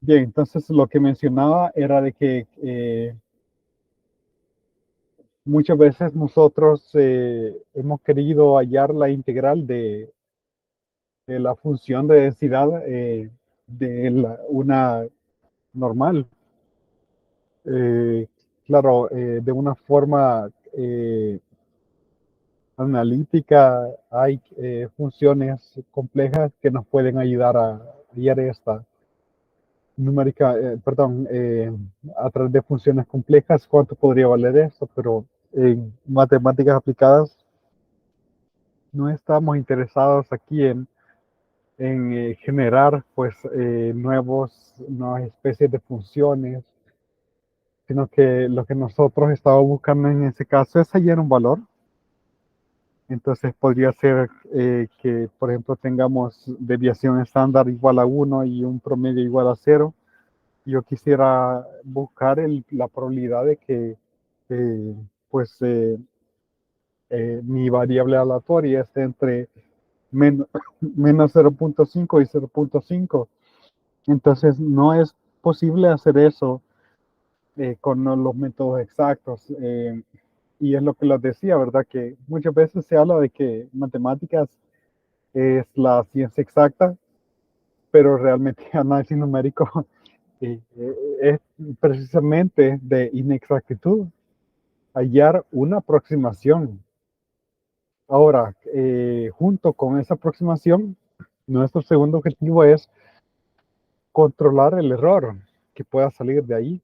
Bien, entonces lo que mencionaba era de que muchas veces nosotros hemos querido hallar la integral de la función de densidad una normal. Eh, claro, de una forma analítica hay funciones complejas que nos pueden ayudar a hallar esta numérica, perdón, a través de funciones complejas, cuánto podría valer eso, pero en matemáticas aplicadas no estamos interesados aquí en generar pues nuevas especies de funciones, sino que lo que nosotros estamos buscando en ese caso es hallar un valor. Entonces podría ser que, por ejemplo, tengamos desviación estándar igual a 1 y un promedio igual a 0. Yo quisiera buscar la probabilidad de que eh, pues mi variable aleatoria esté entre menos, menos 0.5 y 0.5. Entonces no es posible hacer eso con los métodos exactos. Y es lo que les decía, ¿verdad? Que muchas veces se habla de que matemáticas es la ciencia exacta, pero realmente análisis numérico es precisamente de inexactitud, hallar una aproximación. Ahora, junto con esa aproximación, nuestro segundo objetivo es controlar el error que pueda salir de ahí.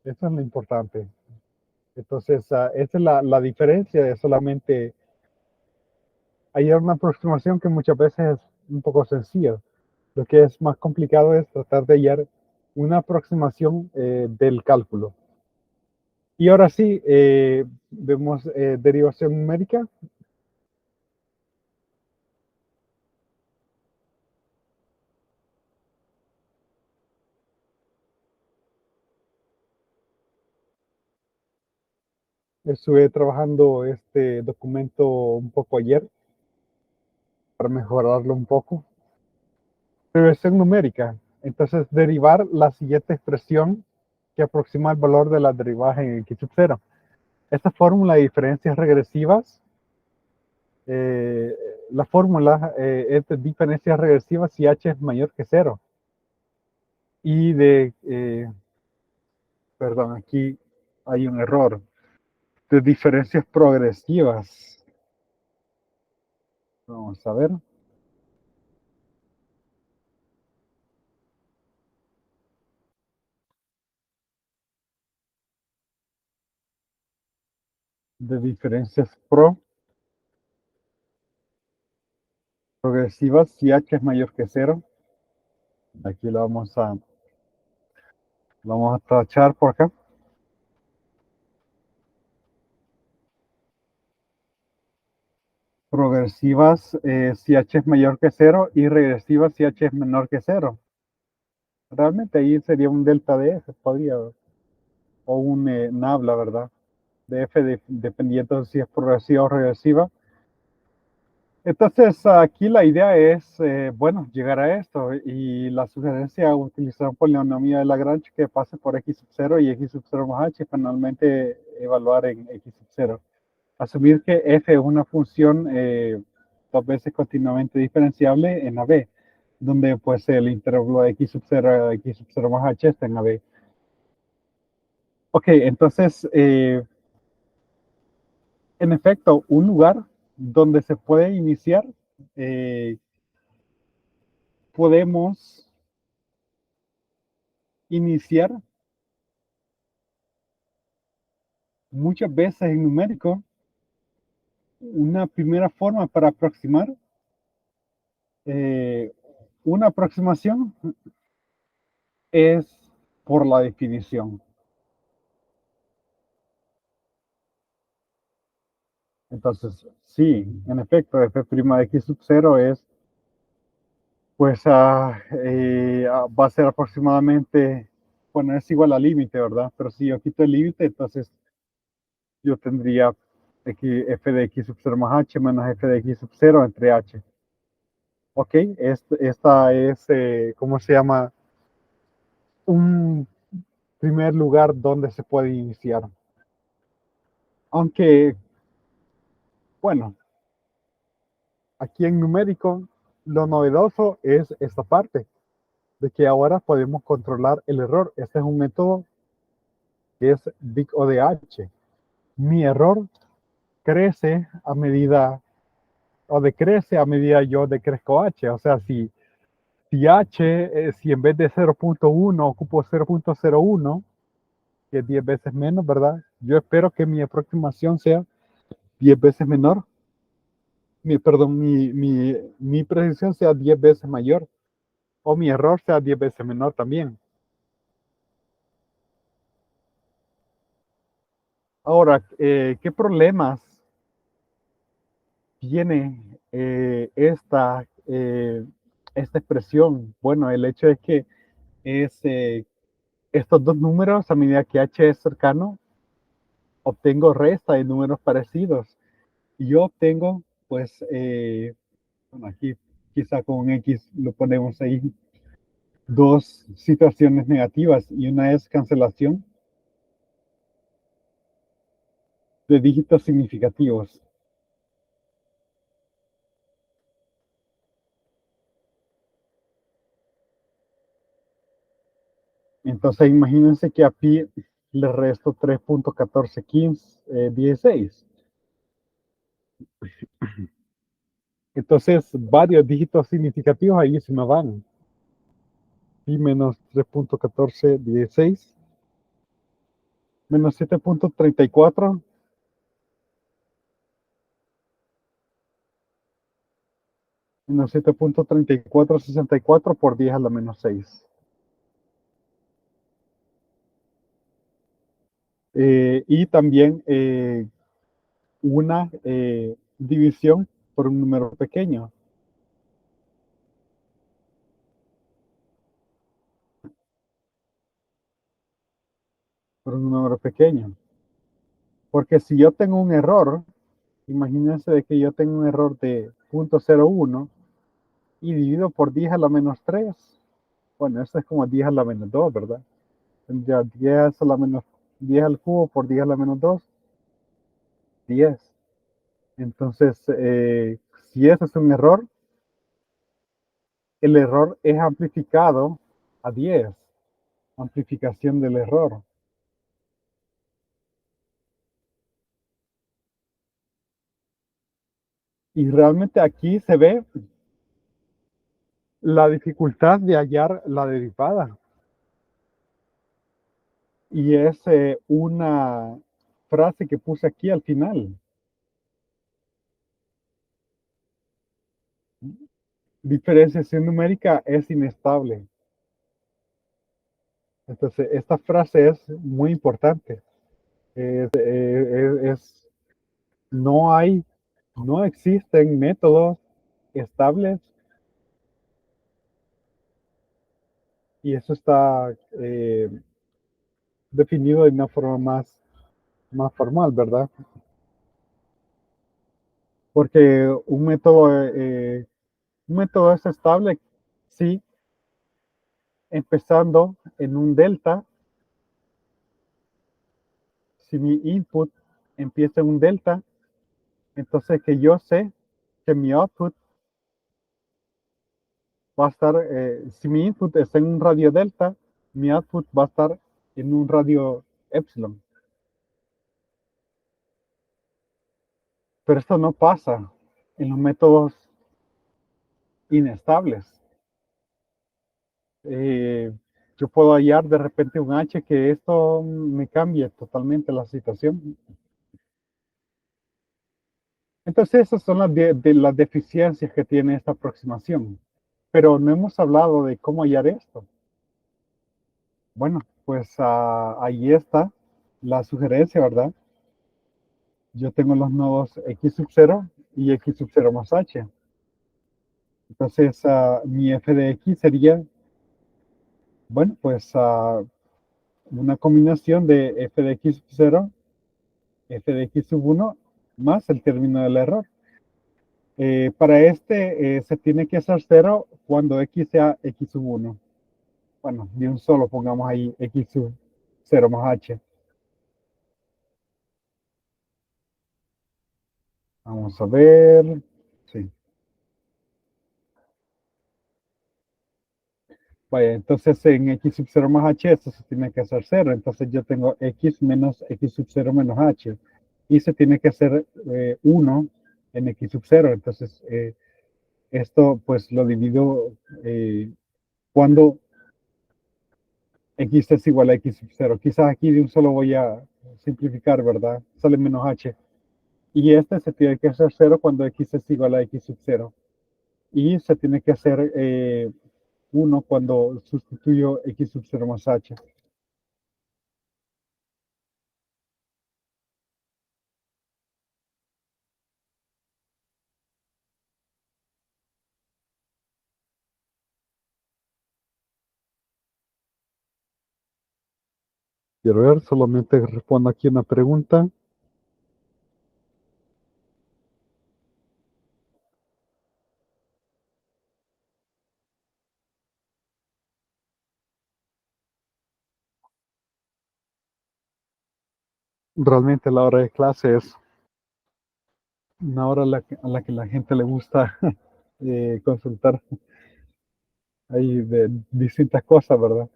Eso es lo importante. Entonces, esa es la diferencia de solamente hallar una aproximación que muchas veces es un poco sencilla. Lo que es más complicado es tratar de hallar una aproximación del cálculo. Y ahora sí, vemos derivación numérica. Estuve trabajando este documento un poco ayer para mejorarlo un poco. Derivación numérica. Entonces, derivar la siguiente expresión que aproxima el valor de la derivada en x sub 0. Esta fórmula de diferencias regresivas, eh, la fórmula es de diferencias regresivas si h es mayor que 0. Y perdón, aquí hay un error, de diferencias progresivas. Vamos a ver. De diferencias progresivas si h es mayor que 0. Aquí lo vamos a tachar por acá. Progresivas si h es mayor que 0 y regresivas si h es menor que 0. Realmente ahí sería un delta de f, podría, o un nabla, ¿verdad? De f dependiendo de si es progresiva o regresiva. Entonces, aquí la idea es, bueno, llegar a esto y la sugerencia es utilizar un polinomio de Lagrange que pase por x sub 0 y x sub 0 más h y finalmente evaluar en x sub 0. Asumir que f es una función dos veces continuamente diferenciable en AB, donde pues el intervalo de x sub 0 a x sub 0 más h está en AB. Ok, entonces, en efecto, un lugar donde se puede iniciar, podemos iniciar muchas veces en numérico una primera forma para aproximar eh, una aproximación es por la definición. Entonces, sí, en efecto, f' de x sub 0 es, pues, va a ser aproximadamente, bueno, es igual al límite, ¿verdad? Pero si yo quito el límite, entonces yo tendría f de x sub 0 más h menos f de x sub 0 entre h. Ok, esta es, ¿cómo se llama? un primer lugar donde se puede iniciar. Aunque, bueno, aquí en numérico, lo novedoso es esta parte, de que ahora podemos controlar el error. Este es un método que es big O de H. Mi error crece a medida, o decrece a medida yo decrezco H. O sea, si H, si en vez de 0.1 ocupo 0.01, que es 10 veces menos, ¿verdad? Yo espero que mi aproximación sea 10 veces menor. Perdón, mi precisión sea 10 veces mayor o mi error sea 10 veces menor también. Ahora, ¿qué problemas tiene esta expresión? Bueno, el hecho es que es, estos dos números, a medida que h es cercano, obtengo resta de números parecidos. Y yo obtengo, pues, bueno, aquí quizá con un X lo ponemos ahí, dos situaciones negativas y una es cancelación de dígitos significativos. Entonces imagínense que a pi le resto 3.141516. Entonces varios dígitos significativos ahí se me van. Pi menos 3.1416 menos 7.34 menos 7.3464 por 10 a la menos 6. Y también una división por un número pequeño. Por un número pequeño. Porque si yo tengo un error, imagínense de que yo tengo un error de 0.01 y divido por 10 a la menos 3. Bueno, esto es como 10 a la menos 2, ¿verdad? Ya 10 a la menos 10 al cubo por 10 a la menos 2, 10. Entonces, si ese es un error, el error es amplificado a 10. Amplificación del error. Y realmente aquí se ve la dificultad de hallar la derivada. Y es una frase que puse aquí al final. Diferenciación numérica es inestable. Entonces, esta frase es muy importante. No hay, no existen métodos estables y eso está definido de una forma más formal, ¿verdad? Porque un método es estable si empezando en un delta, si mi input empieza en un delta, entonces que yo sé que mi output va a estar, si mi input está en un radio delta, mi output va a estar en un radio epsilon. Pero esto no pasa en los métodos inestables. Eh, yo puedo hallar de repente un H que esto me cambie totalmente la situación. Entonces esas son las deficiencias que tiene esta aproximación. Pero no hemos hablado de cómo hallar esto. Bueno, pues ahí está la sugerencia, ¿verdad? Yo tengo los nodos x sub 0 y x sub 0 más h. Entonces, mi f de x sería, bueno, pues una combinación de f de x sub 0, f de x sub 1, más el término del error. Para este se tiene que hacer 0 cuando x sea x sub 1. bueno, de un solo, pongamos ahí x sub 0 más h. Vamos a ver. Sí. Vaya, entonces en x sub 0 más h, esto se tiene que hacer cero. Entonces yo tengo x menos x sub 0 menos h. Y se tiene que hacer 1 en x sub 0. Entonces esto pues lo divido cuando x es igual a x sub 0. Quizás aquí de un solo voy a simplificar, ¿verdad? Sale menos h. Y este se tiene que hacer cero cuando x es igual a x sub 0. Y se tiene que hacer 1 cuando sustituyo x sub 0 más h. Quiero ver, solamente respondo aquí una pregunta. Realmente la hora de clase es una hora a la que la gente le gusta consultar ahí de distintas cosas, ¿verdad?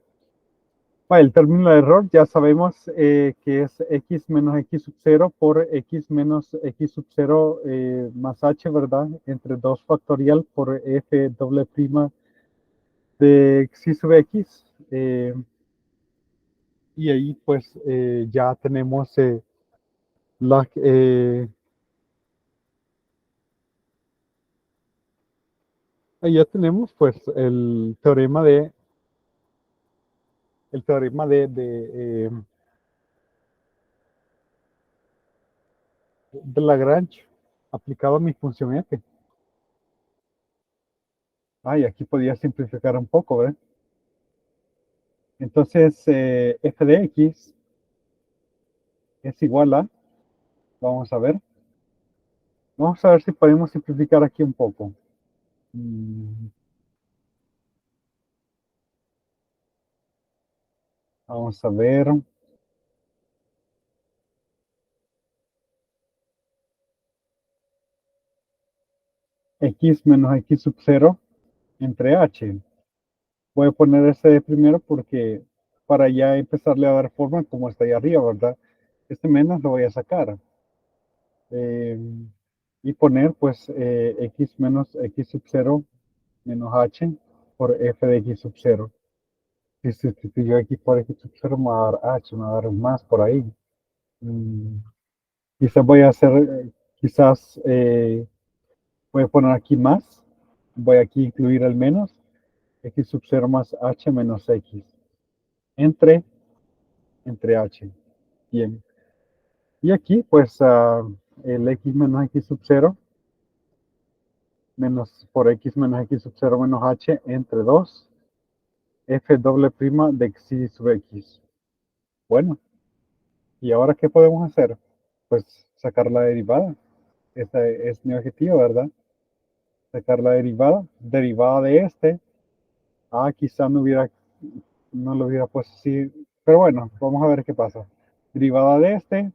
Bueno, el término de error ya sabemos que es x menos x sub 0 por x menos x sub 0 más h, ¿verdad? Entre 2 factorial por f doble prima de xi sub x. Y ahí pues ya tenemos la, ahí ya tenemos pues el teorema de Lagrange aplicado a mi función f. Ah, y aquí podía simplificar un poco, ¿verdad? Entonces, f de x es igual a, vamos vamos a ver si podemos simplificar aquí un poco. Mm, Vamos a ver, x menos x sub 0 entre h. Voy a poner ese de primero porque para ya empezarle a dar forma como está ahí arriba, ¿verdad? Este menos lo voy a sacar. Eh, y poner pues x menos x sub 0 menos h por f de x sub 0. Si sustituyo x por x sub 0 me va a dar h, me va a dar un más por ahí. Mm, Quizás voy a hacer, voy a poner aquí más. Voy aquí a incluir el menos. X sub 0 más h menos x. Entre, entre h. Bien. Y aquí, pues, el x menos x sub 0 menos por x menos x sub 0 menos h entre 2 f doble prima de xi sub x. Bueno, ¿y ahora qué podemos hacer? Pues sacar la derivada. Ese es mi objetivo, ¿verdad? Sacar la derivada. Derivada de este. Quizá no lo hubiera puesto así. Pero bueno, vamos a ver qué pasa. Derivada de este.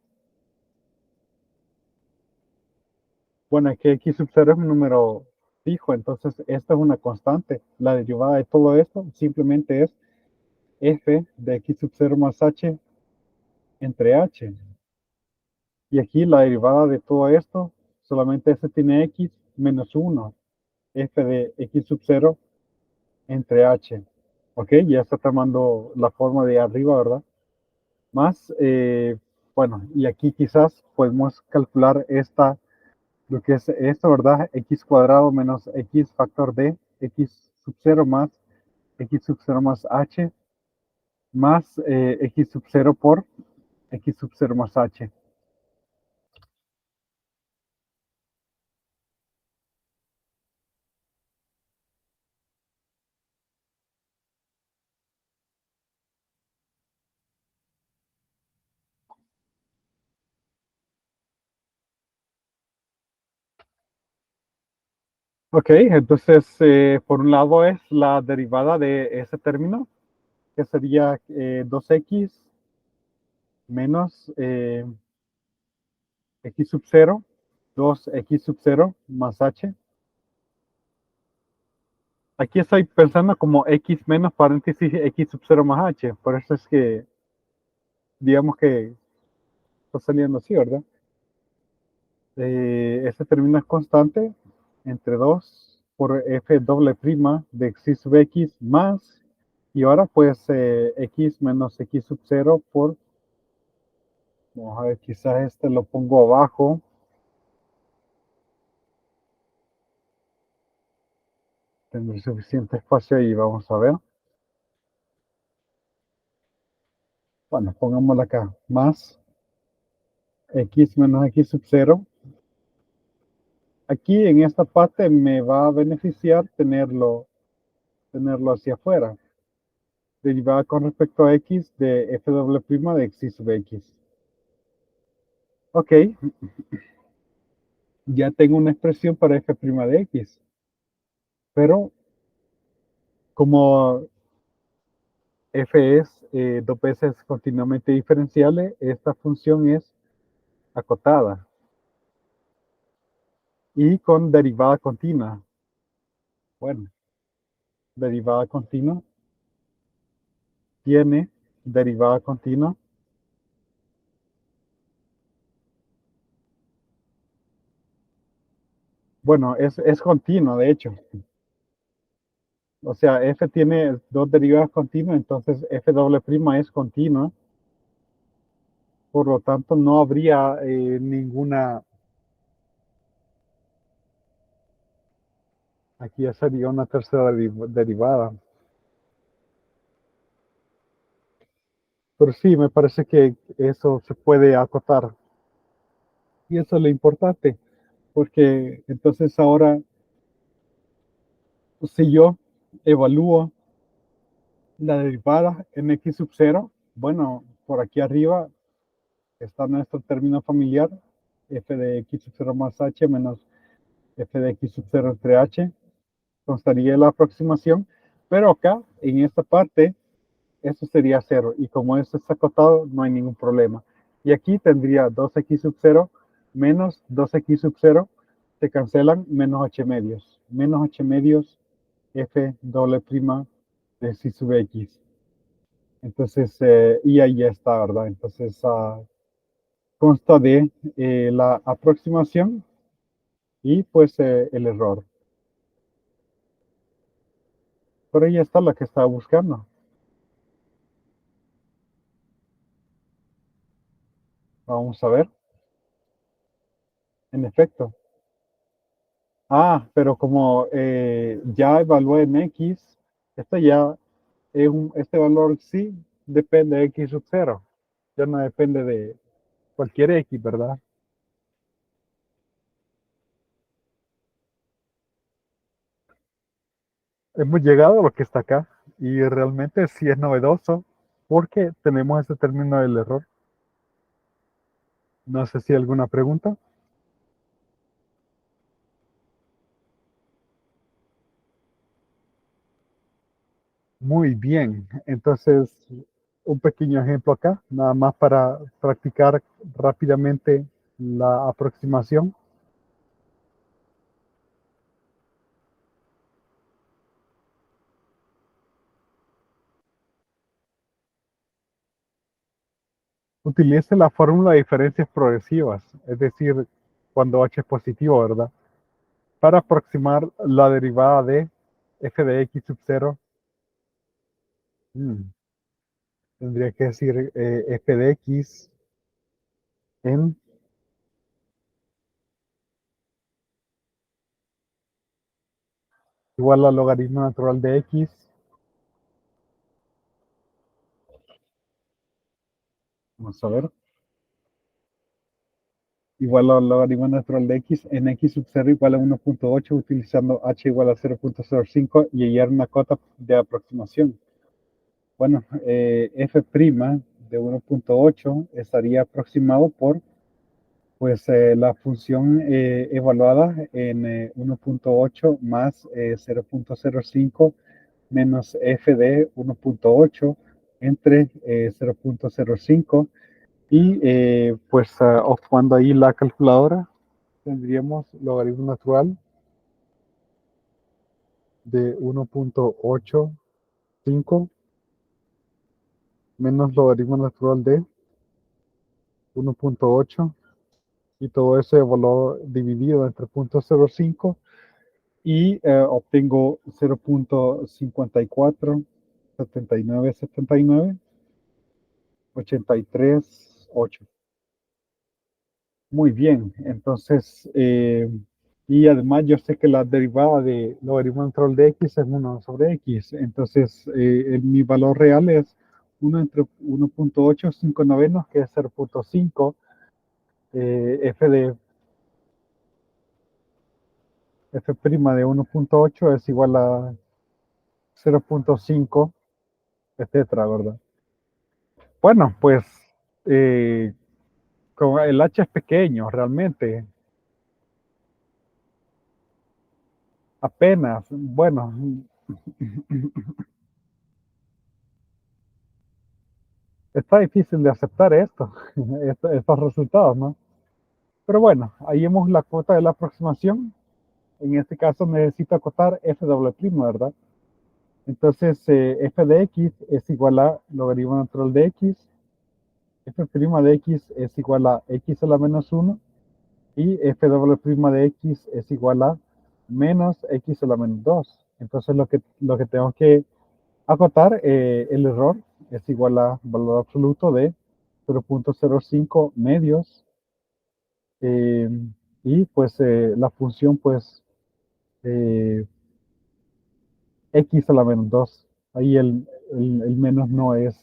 Bueno, es que x sub 0 es un número fijo, entonces esta es una constante. La derivada de todo esto simplemente es f de x sub 0 más h entre h. Y aquí la derivada de todo esto, solamente f tiene x menos 1, f de x sub 0 entre h. Ok, ya está tomando la forma de arriba, ¿verdad? Más, bueno, y aquí quizás podemos calcular lo que es esto, ¿verdad? X cuadrado menos x factor de x sub 0 más x sub 0 más h más x sub 0 por x sub 0 más h. Ok, entonces por un lado es la derivada de ese término que sería 2x menos x sub 0, 2x sub 0 más h. Aquí estoy pensando como x menos paréntesis x sub 0 más h. Por eso es que, digamos que está saliendo así, ¿verdad? Este término es constante entre 2 por f doble prima de x sub x más, y ahora pues x menos x sub 0 por, vamos a ver, quizás este lo pongo abajo, tendré suficiente espacio ahí, vamos a ver. Bueno, pongámoslo acá, más x menos x sub 0. Aquí en esta parte me va a beneficiar tenerlo hacia afuera. Derivada con respecto a x de f doble prima de x sub x. Ok, ya tengo una expresión para f' de x, pero como f es dos veces continuamente diferenciable, esta función es acotada y con derivada continua. Bueno, derivada continua tiene derivada continua. Bueno, es continua, de hecho. O sea, f tiene dos derivadas continuas, entonces f doble prima es continua. Por lo tanto, no habría ninguna. Aquí ya sería una tercera derivada. Pero sí, me parece que eso se puede acotar. Y eso es lo importante, porque entonces ahora, si yo evalúo la derivada en x sub 0, bueno, por aquí arriba está nuestro término familiar, f de x sub 0 más h menos f de x sub 0 entre h, constaría la aproximación, pero acá, en esta parte, eso sería 0, y como esto está acotado, no hay ningún problema. Y aquí tendría 2x sub 0 menos 2x sub 0, se cancelan, menos h medios. Menos h medios f doble prima de x sub x. Entonces, y ahí ya está, ¿verdad? Entonces, consta de la aproximación y pues el error. Pero ahí está la que estaba buscando. Vamos a ver. En efecto. Pero como ya evalué en X, este ya este valor sí depende de X sub 0. Ya no depende de cualquier X, ¿verdad? Hemos llegado a lo que está acá y realmente sí es novedoso porque tenemos este término del error. No sé si hay alguna pregunta. Muy bien. Entonces, un pequeño ejemplo acá, nada más para practicar rápidamente la aproximación. Utilice la fórmula de diferencias progresivas, es decir, cuando h es positivo, ¿verdad? Para aproximar la derivada de f de x sub 0. Tendría que decir f de x en igual al logaritmo natural de x. Vamos a ver. Igual al logaritmo natural de x en x sub 0 igual a 1.8 utilizando h igual a 0.05 y hallar una cota de aproximación. Bueno, f' de 1.8 estaría aproximado por pues la función evaluada en 1.8 más 0.05 menos f de 1.8 entre 0.05 y pues ocupando ahí la calculadora tendríamos logaritmo natural de 1.85 menos logaritmo natural de 1.8 y todo ese valor dividido entre 0.05 y obtengo 0.54 79 83 8. Muy bien, entonces, y además yo sé que la derivada de logaritmo natural de x es 1 sobre x, entonces mi valor real es 1 entre 1.8 novenos, que es 0.5, f' de 1.8 es igual a 0.5, etcétera, ¿verdad? Bueno, pues eh, como el h es pequeño, realmente, apenas, bueno, está difícil de aceptar esto, estos resultados, ¿no? Pero bueno, ahí vemos la cuota de la aproximación. En este caso necesito acotar f doble primo, ¿verdad? Entonces, f de x es igual a logaritmo natural de x, f' de x es igual a x a la menos 1 y f doble prima de x es igual a menos x a la menos 2. Entonces, lo que tengo que acotar, el error es igual a valor absoluto de 0.05 medios, eh, y pues la función pues eh, x a la menos 2. Ahí el menos no es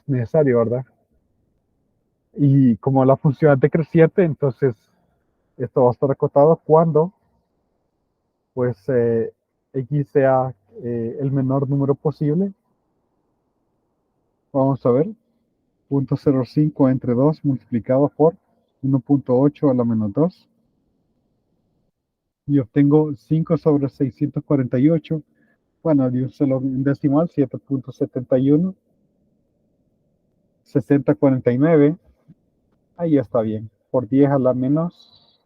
necesario, ¿verdad? Y como la función es decreciente, entonces esto va a estar acotado cuando pues x sea el menor número posible. Vamos a ver, 0.05 entre 2 multiplicado por 1.8 a la menos 2 y obtengo 5 sobre 648. Bueno, de un solo decimal, 7.71, 6049. Ahí está bien. Por 10 a la menos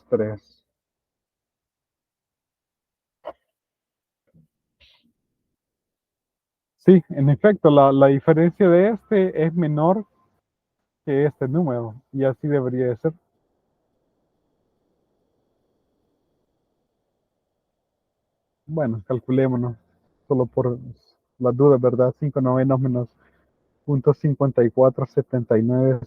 3. Sí, en efecto, la diferencia de este es menor que este número, y así debería de ser. Bueno, calculémonos, solo por las dudas, ¿verdad? 5 novenos menos 0.54 79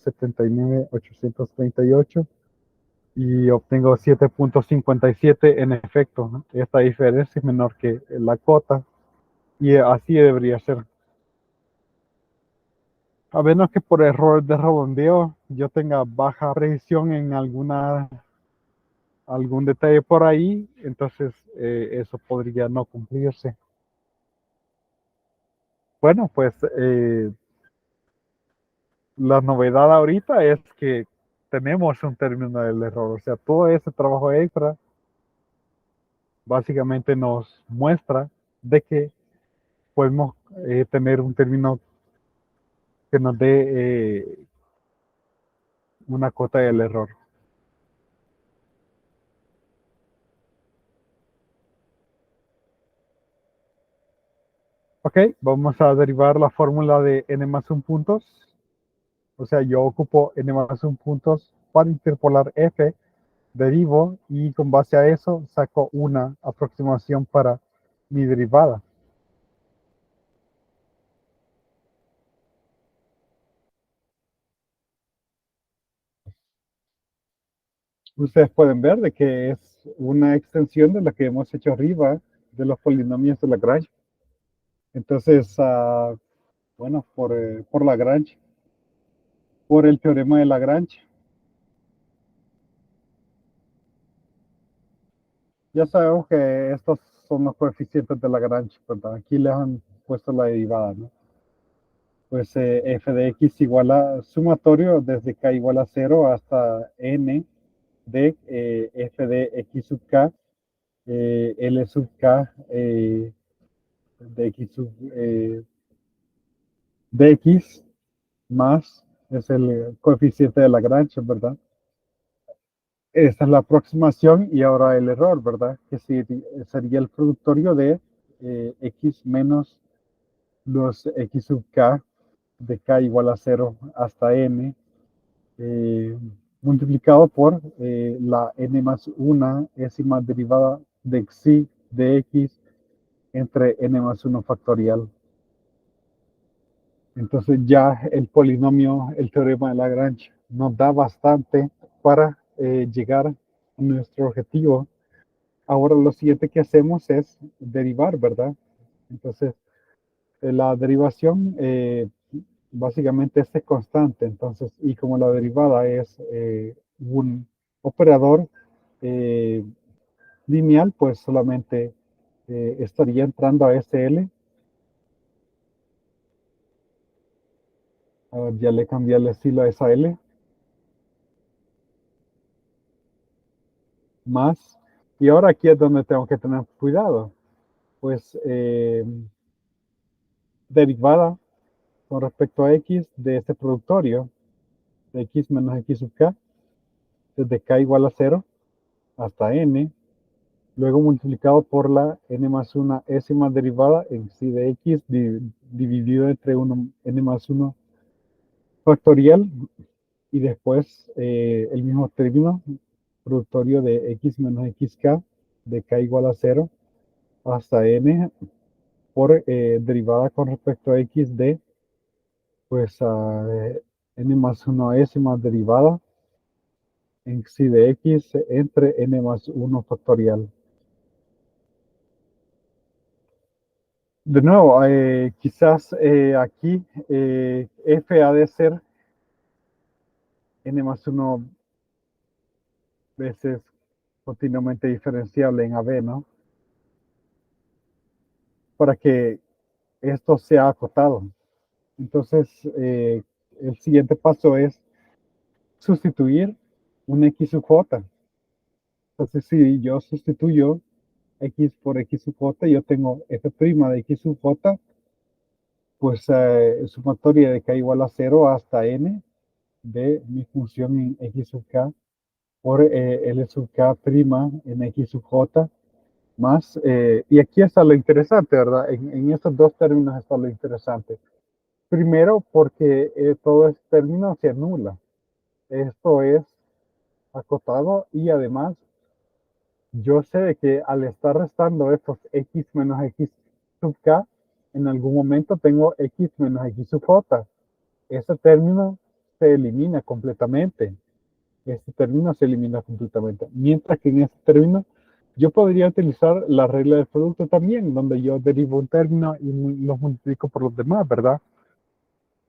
y obtengo 7.57. En efecto, ¿no? Esta diferencia es menor que la cota, y así debería ser. A menos que por error de redondeo yo tenga baja precisión en algún detalle por ahí, entonces eso podría no cumplirse. Bueno, pues la novedad ahorita es que tenemos un término del error, o sea, todo ese trabajo extra básicamente nos muestra de que podemos tener un término que nos dé una cota del error. Ok, vamos a derivar la fórmula de n más 1 puntos. O sea, yo ocupo n más 1 puntos para interpolar f, derivo y con base a eso saco una aproximación para mi derivada. Ustedes pueden ver de que es una extensión de la que hemos hecho arriba de los polinomios de Lagrange. Entonces, bueno, por Lagrange, por el teorema de Lagrange, ya sabemos que estos son los coeficientes de Lagrange, ¿verdad? Aquí les han puesto la derivada, ¿no? Pues f de x igual a sumatorio desde k igual a 0 hasta n de f de x sub k, L sub k, de x sub dx más es el coeficiente de Lagrange, ¿verdad? Esta es la aproximación y ahora el error, ¿verdad? Que sería el productorio de x menos los x sub k de k igual a 0 hasta n eh, multiplicado por la n más 1 décima derivada de xi de x entre n más 1 factorial. Entonces ya el polinomio, el teorema de Lagrange, nos da bastante para llegar a nuestro objetivo. Ahora lo siguiente que hacemos es derivar, ¿verdad? Entonces, la derivación básicamente es constante. Entonces, y como la derivada es un operador eh, lineal, pues solamente estaría entrando a SL. A ver, ya le cambié el estilo a esa L. Más. Y ahora aquí es donde tengo que tener cuidado. Pues derivada con respecto a x de este productorio, de x menos x sub k, desde k igual a 0 hasta n, luego multiplicado por la n más 1 décima derivada en sí de x dividido entre 1, n más 1 factorial y después el mismo término productorio de x menos xk de k igual a 0 hasta n por derivada con respecto a x de pues n más 1 décima derivada en xi de x entre n más 1 factorial. De nuevo, quizás aquí f ha de ser n más 1 veces continuamente diferenciable en AB, ¿no? Para que esto sea acotado. Entonces, el siguiente paso es sustituir un x sub j. Entonces, si yo sustituyo x por x sub j, yo tengo f' de x sub j, pues sumatoria de k igual a 0 hasta n de mi función en x sub k por L sub K prima en X sub J más, y aquí está lo interesante, ¿verdad? En estos dos términos está lo interesante. Primero, porque todo este término se anula. Esto es acotado y además yo sé que al estar restando estos X menos X sub K, en algún momento tengo X menos X sub J. Ese término se elimina completamente. Este término se elimina completamente. Mientras que en este término yo podría utilizar la regla del producto también, donde yo derivo un término y los multiplico por los demás, ¿verdad?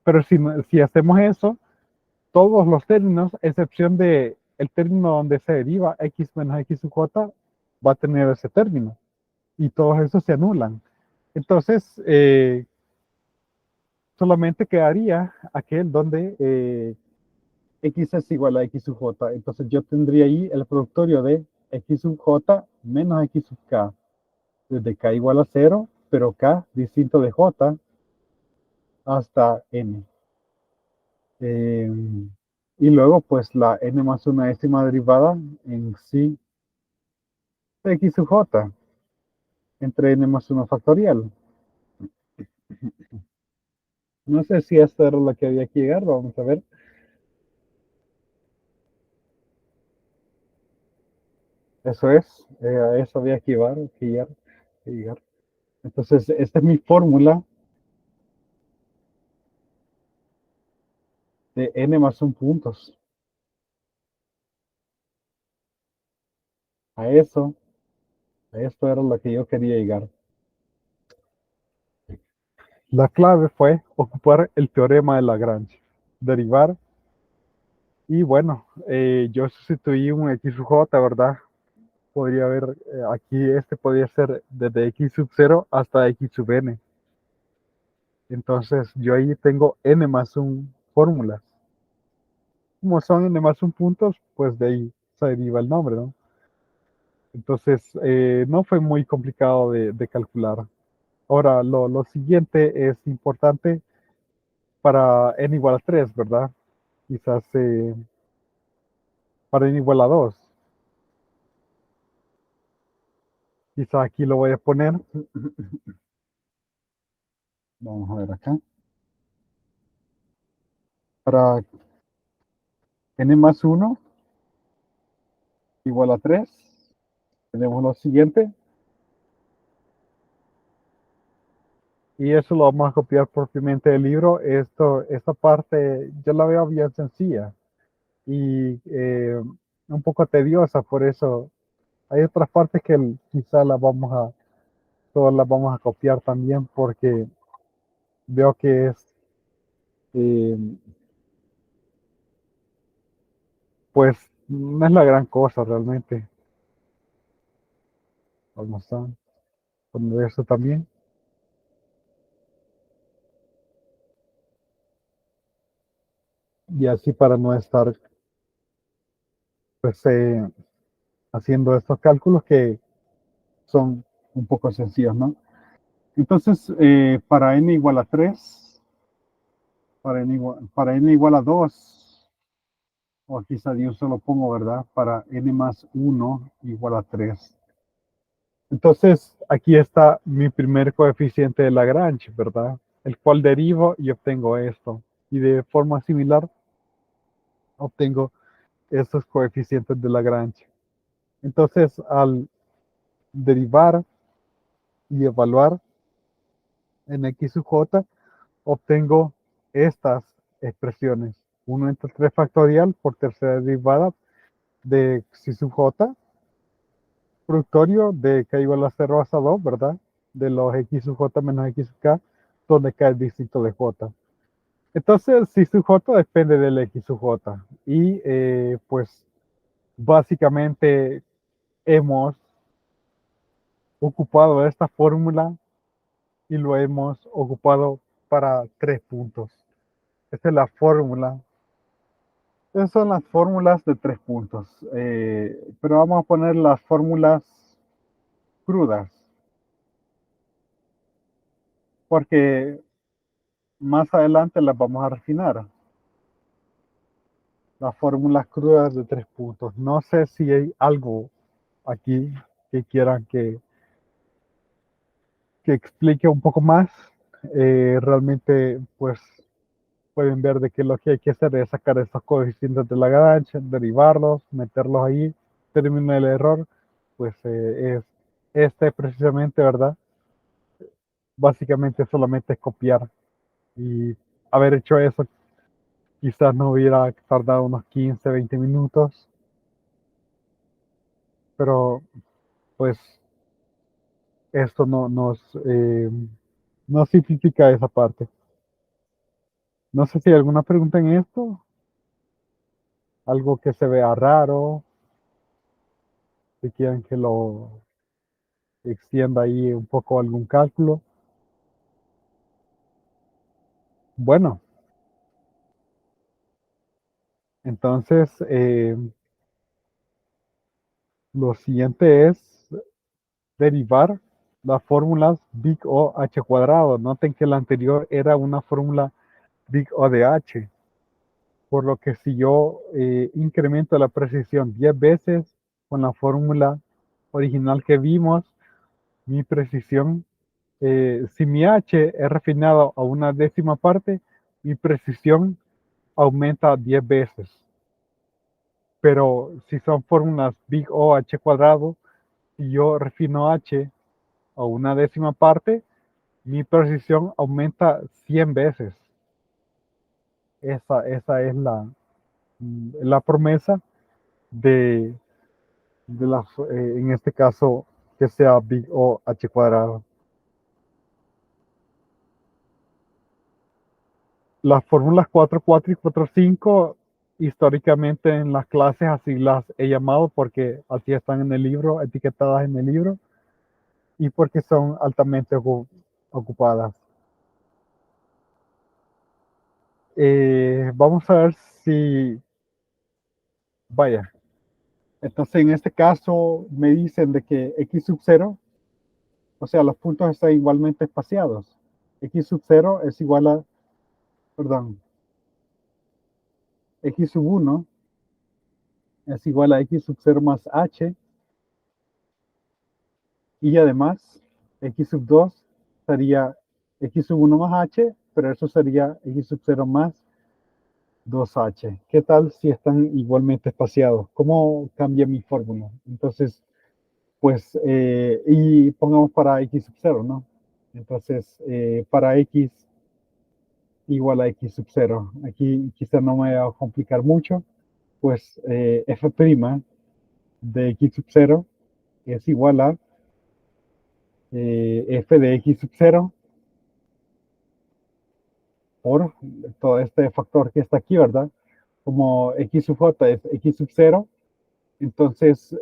Pero si hacemos eso, todos los términos, excepción de el término donde se deriva x menos x sub j, va a tener ese término. Y todos esos se anulan. Entonces, solamente quedaría aquel donde x es igual a x sub j. Entonces yo tendría ahí el productorio de x sub j menos x sub k. Desde k igual a 0, pero k distinto de j hasta n. Eh, y luego pues la n más una décima derivada en sí de x sub j entre n más 1 factorial. No sé si esto era lo que había que llegar, vamos a ver. Eso es, a eso había que llegar, que llegar. Entonces, esta es mi fórmula de n más 1 puntos. A eso, a esto era lo que yo quería llegar. La clave fue ocupar el teorema de Lagrange, derivar, y bueno, yo sustituí un x sub j, ¿verdad? Podría haber, aquí este podría ser desde x sub 0 hasta x sub n. Entonces yo ahí tengo n más 1 fórmulas. Como son n más 1 puntos, pues de ahí se deriva el nombre, ¿no? Entonces no fue muy complicado de calcular. Ahora, lo siguiente es importante para n igual a 3, ¿verdad? Quizás para n igual a 2. Quizás aquí lo voy a poner. Vamos a ver acá. Para n más 1 igual a 3, tenemos lo siguiente. Y eso lo vamos a copiar propiamente del libro. Esta parte yo la veo bien sencilla y un poco tediosa, por eso hay otras partes que quizás todas las vamos a copiar también porque veo que eh, pues no es la gran cosa realmente. Vamos a poner eso también. Y así para no estar pues haciendo estos cálculos que son un poco sencillos, ¿no? Entonces, para n igual a 3, para n igual a 2, o quizá de un solo pongo, ¿verdad? Para n más 1 igual a 3. Entonces, aquí está mi primer coeficiente de Lagrange, ¿verdad? El cual derivo y obtengo esto. Y de forma similar, obtengo estos coeficientes de Lagrange. Entonces, al derivar y evaluar en x sub j, obtengo estas expresiones. 1 entre 3 factorial por tercera derivada de xi sub j, productorio de k igual a 0 hasta 2, ¿verdad? De los x sub j menos x sub k, donde k es distinto de j. Entonces, xi sub j depende del x sub j. Y pues básicamente hemos ocupado esta fórmula y lo hemos ocupado para 3 puntos. Esta es la fórmula. Esas son las fórmulas de 3 puntos. Pero vamos a poner las fórmulas crudas, porque más adelante las vamos a refinar. Las fórmulas crudas de 3 puntos. No sé si hay algo aquí que quieran que explique un poco más. Realmente, pues pueden ver de que lo que hay que hacer es sacar estos coeficientes de Lagrange, derivarlos, meterlos ahí, termina el error, pues es este precisamente, ¿verdad? Básicamente solamente es copiar y haber hecho eso quizás no hubiera tardado unos 15, 20 minutos, pero pues esto no simplifica esa parte. No sé si hay alguna pregunta en esto, algo que se vea raro, si quieren que lo extienda ahí un poco algún cálculo. Bueno, entonces lo siguiente es derivar las fórmulas big O h cuadrado. Noten que la anterior era una fórmula big O de h, por lo que si yo incremento la precisión 10 veces con la fórmula original que vimos, mi precisión, si mi h es refinado a una décima parte, mi precisión aumenta 10 veces. Pero si son fórmulas big O h cuadrado, si yo refino h a una décima parte, mi precisión aumenta 100 veces. Esa es la promesa de, en este caso, que sea big O h cuadrado. Las fórmulas 4, 4 y 4, 5, históricamente en las clases así las he llamado porque así están en el libro, etiquetadas en el libro, y porque son altamente ocupadas. Vamos a ver si, vaya, entonces en este caso me dicen de que x sub 0 O sea, los puntos están igualmente espaciados. X sub 0 es igual a, perdón, X sub 1 es igual a X sub 0 más H, y además X sub 2 sería X sub 1 más H, pero eso sería X sub 0 más 2H. ¿Qué tal si están igualmente espaciados? ¿Cómo cambia mi fórmula? Entonces, pues, y pongamos para X sub 0, ¿no? Entonces, para X igual a X sub 0. Aquí quizá no me va a complicar mucho, pues f' de X sub 0 es igual a f de X sub 0 por todo este factor que está aquí, ¿verdad? Como X sub j es X sub 0, entonces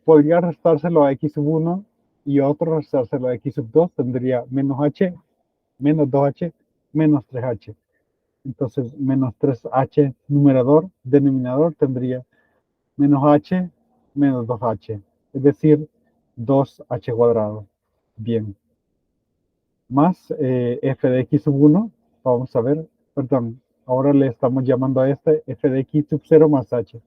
podría restárselo a X sub 1 y otro restárselo a X sub 2, tendría menos H, menos 2H, menos 3H. Entonces, menos 3H numerador, denominador tendría menos H, menos 2H. Es decir, 2H cuadrado. Bien. Más f de x sub 1. Vamos a ver, perdón. Ahora le estamos llamando a este f de x sub 0 más h.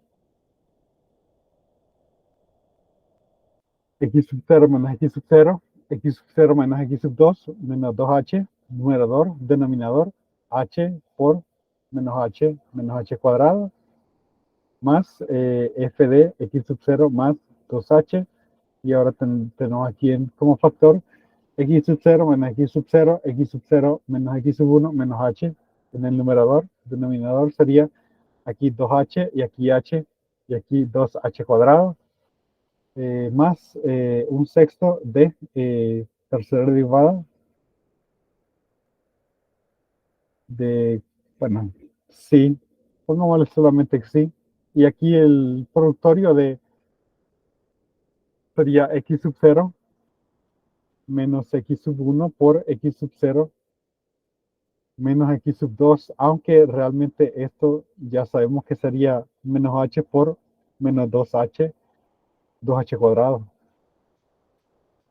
X sub 0 menos x sub 0. X sub 0 menos x sub 2 menos 2h. Numerador, denominador, h por menos h cuadrado, más f de x sub 0 más 2h, y ahora tenemos aquí como factor x sub 0 menos x sub 0, x sub 0 menos x sub 1 menos h en el numerador. Denominador sería aquí 2h y aquí h y aquí 2h cuadrado, más un sexto de tercera derivada de, bueno, sí, pongámosle solamente sí, y aquí el productorio de sería x sub 0 menos x sub 1 por x sub 0 menos x sub 2, aunque realmente esto ya sabemos que sería menos h por menos 2h, 2h cuadrado,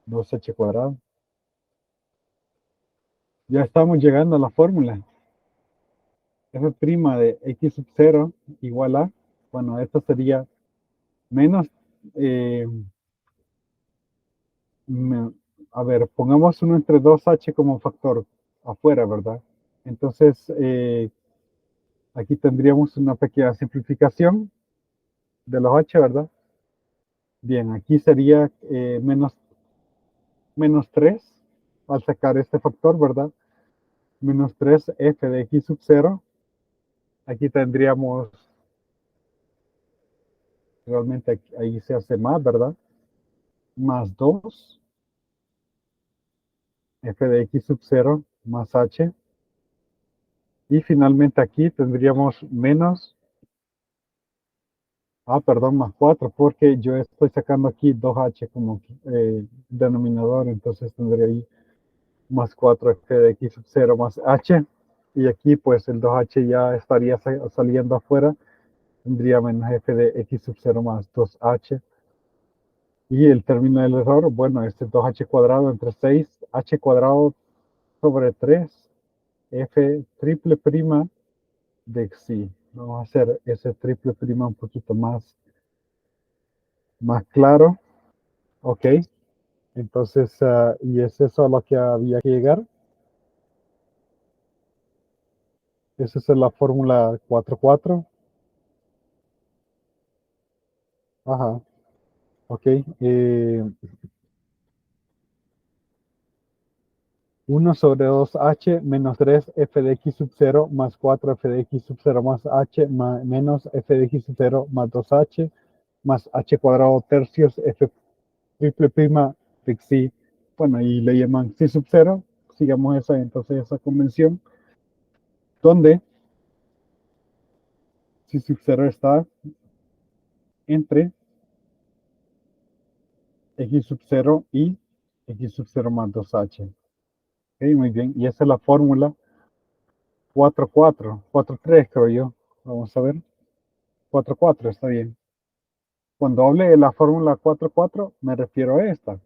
2h cuadrado. Ya estamos llegando a la fórmula. F' de x sub 0 igual a, bueno, esto sería menos, eh, me- a ver, pongamos uno entre 2h como factor afuera, ¿verdad? Entonces, aquí tendríamos una pequeña simplificación de los h, ¿verdad? Bien, aquí sería menos 3 al sacar este factor, ¿verdad? Menos 3 f de x sub 0. Aquí tendríamos, realmente ahí se hace más, ¿verdad? Más 2 f de x sub 0 más h. Y finalmente aquí tendríamos menos, perdón, más 4, porque yo estoy sacando aquí 2h como denominador, entonces tendría ahí más 4 f de x sub 0 más h. Y aquí pues el 2h ya estaría saliendo afuera, tendría menos f de x sub 0 más 2h. Y el término del error, bueno, este 2h cuadrado entre 6, h cuadrado sobre 3, f triple prima de xi. Vamos a hacer ese triple prima un poquito más claro. Ok, entonces, y es eso a lo que había que llegar. Esa es la fórmula 4,4. Ajá, ok. 1 sobre 2h menos 3 f de x sub 0 más 4 f de x sub 0 más h menos f de x sub 0 más 2h más h cuadrado tercios f triple prima de xi. Bueno, y le llaman xi sub 0. Sigamos esa convención, donde xi sub 0 está entre x sub 0 y x sub 0 más 2h. Ok, muy bien. Y esa es la fórmula 4,4, 4,3 creo yo. Vamos a ver. 4,4 está bien. Cuando hable de la fórmula 4,4 me refiero a esta.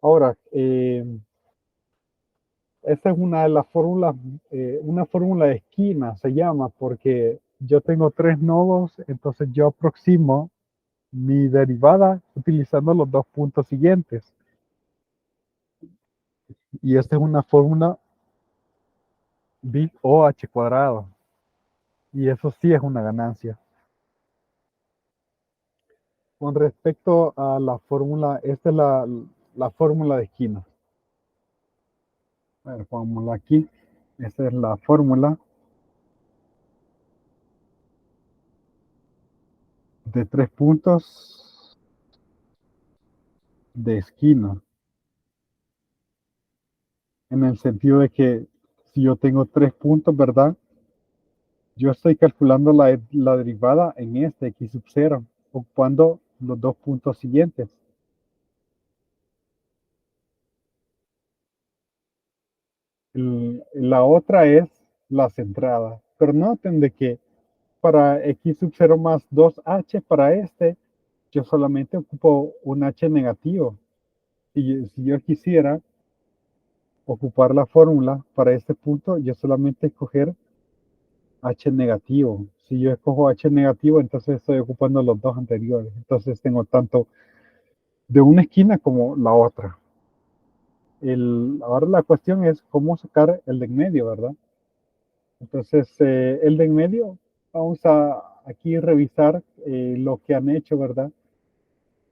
Ahora, esta es una de las fórmulas, una fórmula de esquina se llama, porque yo tengo tres nodos, entonces yo aproximo mi derivada utilizando los dos puntos siguientes. Y esta es una fórmula big O h cuadrado. Y eso sí es una ganancia. Con respecto a la fórmula, esta es la fórmula de esquina. A ver, pongámosla aquí. Esta es la fórmula de tres puntos de esquina. En el sentido de que si yo tengo tres puntos, ¿verdad? Yo estoy calculando la derivada en este x sub 0, ocupando los dos puntos siguientes. La otra es la centrada. Pero noten de que para x sub 0 más 2h para este, yo solamente ocupo un h negativo. Si yo quisiera ocupar la fórmula para este punto, yo solamente escoger h negativo. Si yo escojo h negativo, entonces estoy ocupando los dos anteriores. Entonces tengo tanto de una esquina como la otra. Ahora la cuestión es cómo sacar el de en medio, ¿verdad? Entonces, el de en medio, vamos a aquí revisar lo que han hecho, ¿verdad?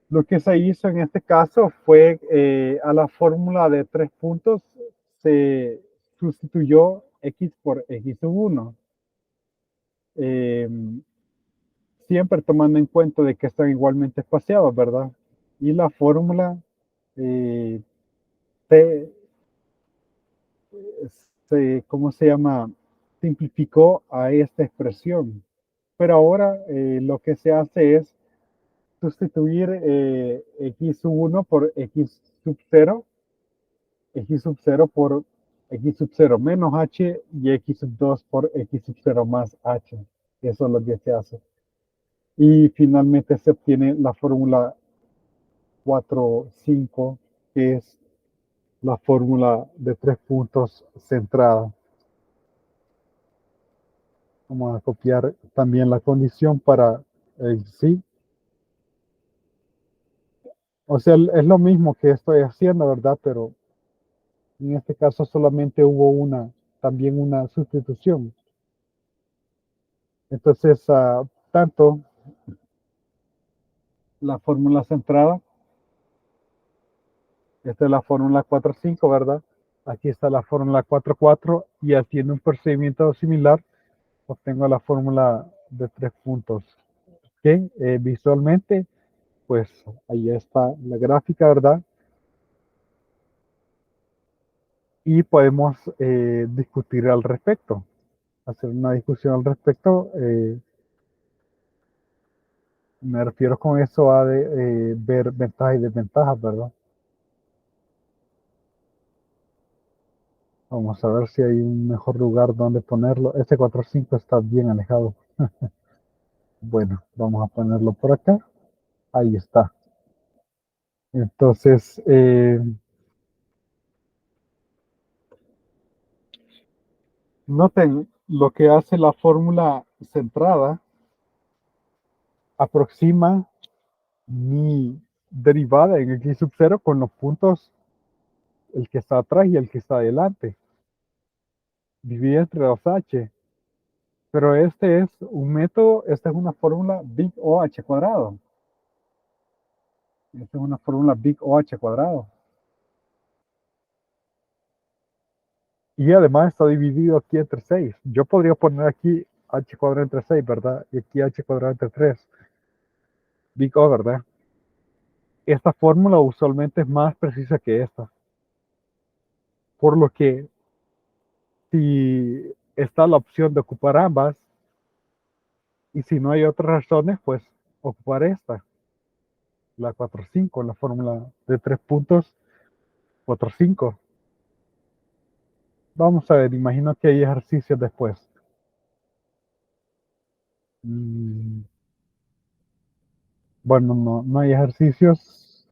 Lo que se hizo en este caso fue a la fórmula de tres puntos se sustituyó x por x sub 1. Eh, Siempre tomando en cuenta de que están igualmente espaciados, ¿verdad? Y la fórmula eh, se, ¿cómo se llama? Simplificó a esta expresión. Pero ahora lo que se hace es sustituir x sub 1 por x sub 0, x sub 0 por x sub 0 menos h y x sub 2 por x sub 0 más h. Eso es lo que se hace. Y finalmente se obtiene la fórmula 4,5, que es la fórmula de tres puntos centrada. Vamos a copiar también la condición para el sí. O sea, es lo mismo que estoy haciendo, ¿verdad? Pero en este caso solamente hubo también una sustitución. Entonces, tanto la fórmula centrada, esta es la fórmula 4,5, ¿verdad? Aquí está la fórmula 4,4 y haciendo un procedimiento similar, obtengo la fórmula de tres puntos. Que visualmente, pues ahí está la gráfica, ¿verdad? Y podemos discutir al respecto, hacer una discusión al respecto. Me refiero con eso a ver ventajas y desventajas, ¿verdad? Vamos a ver si hay un mejor lugar donde ponerlo. Este 4,5 está bien alejado. Bueno, vamos a ponerlo por acá. Ahí está. Entonces, noten lo que hace la fórmula centrada. Aproxima mi derivada en x sub 0 con los puntos, el que está atrás y el que está adelante. Divide entre 2h. Pero este es un método, esta es una fórmula big OH cuadrado. Esta es una fórmula big OH cuadrado. Y además está dividido aquí entre 6. Yo podría poner aquí h cuadrado entre 6, ¿verdad? Y aquí h cuadrado entre 3. Big O, ¿verdad? Esta fórmula usualmente es más precisa que esta. Por lo que si está la opción de ocupar ambas, y si no hay otras razones, pues ocupar esta, la 4,5, la fórmula de tres puntos 4,5. Vamos a ver, imagino que hay ejercicios después. Mm, bueno, no hay ejercicios.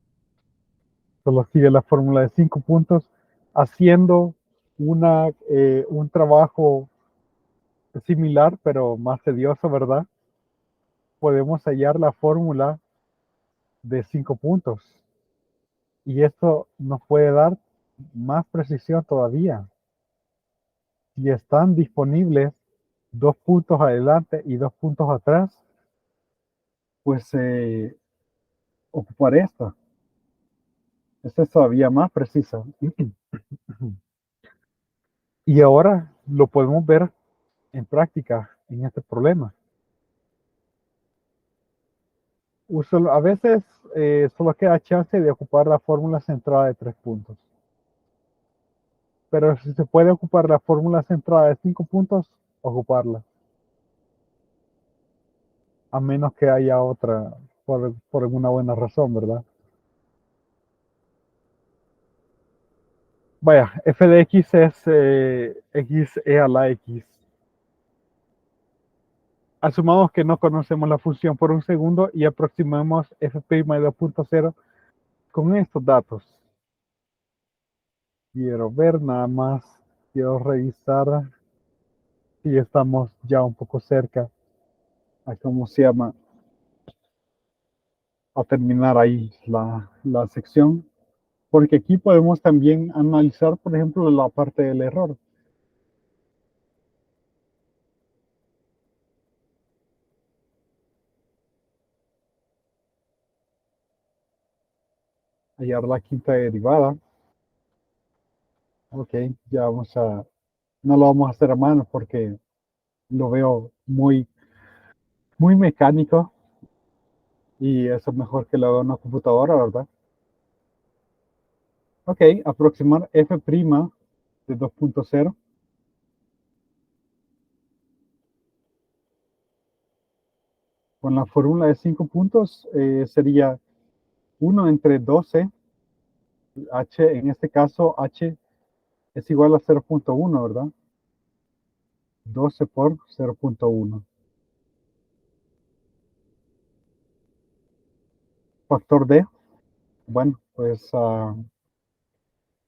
Solo sigue la fórmula de 5 puntos, haciendo un trabajo similar, pero más tedioso, ¿verdad? Podemos hallar la fórmula de 5 puntos. Y esto nos puede dar más precisión todavía. Si están disponibles 2 puntos adelante y 2 puntos atrás, pues ocupar esta. Esta es todavía más precisa. Y ahora lo podemos ver en práctica en este problema. A veces solo queda chance de ocupar la fórmula centrada de 3 puntos. Pero si se puede ocupar la fórmula centrada de 5 puntos, ocuparla. A menos que haya otra por alguna buena razón, ¿verdad? Vaya, f de x es x e a la x. Asumamos que no conocemos la función por un segundo y aproximemos f' de 2.0 con estos datos. Quiero ver nada más, quiero revisar si estamos ya un poco cerca a cómo se llama, a terminar ahí la sección. Porque aquí podemos también analizar, por ejemplo, la parte del error. Hallar la quinta derivada. Ok, ya no lo vamos a hacer a mano porque lo veo muy mecánico y eso es mejor que lo haga una computadora, ¿verdad? Ok, aproximar f' de 2.0. Con la fórmula de 5 puntos sería 1 entre 12, h, en este caso h es igual a 0.1, ¿verdad? 12 por 0.1. Factor d, bueno, pues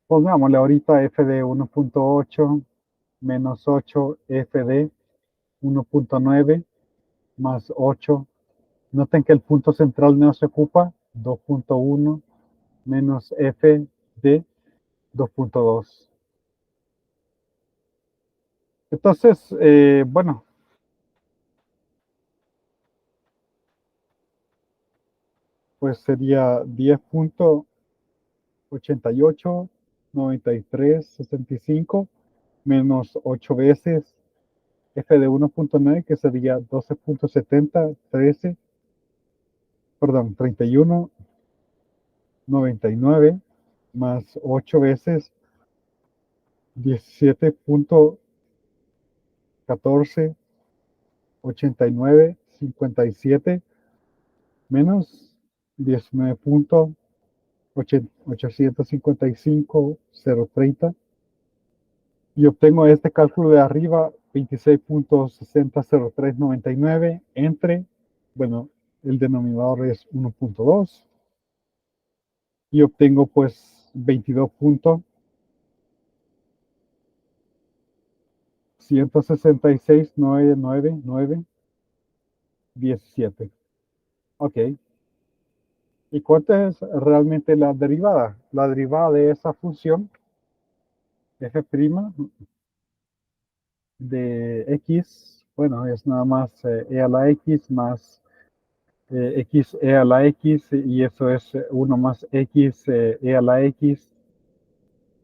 pongámosle ahorita f de 1.8 menos 8 f de 1.9 más 8. Noten que el punto central no se ocupa, 2.1 menos f de 2.2. Entonces, bueno, pues sería 10.889365 menos 8 veces f de 1.9, que sería 12.7013, perdón, 31.99 más 8 veces 17.148957 menos 19.855030, y obtengo este cálculo de arriba, 26.600399 entre, bueno, el denominador es 1.2 y obtengo pues 22.166.99917. Ok. ¿Y cuánto es realmente la derivada? La derivada de esa función f' de x, bueno, es nada más e a la x más x e a la x, y eso es 1 más x e a la x.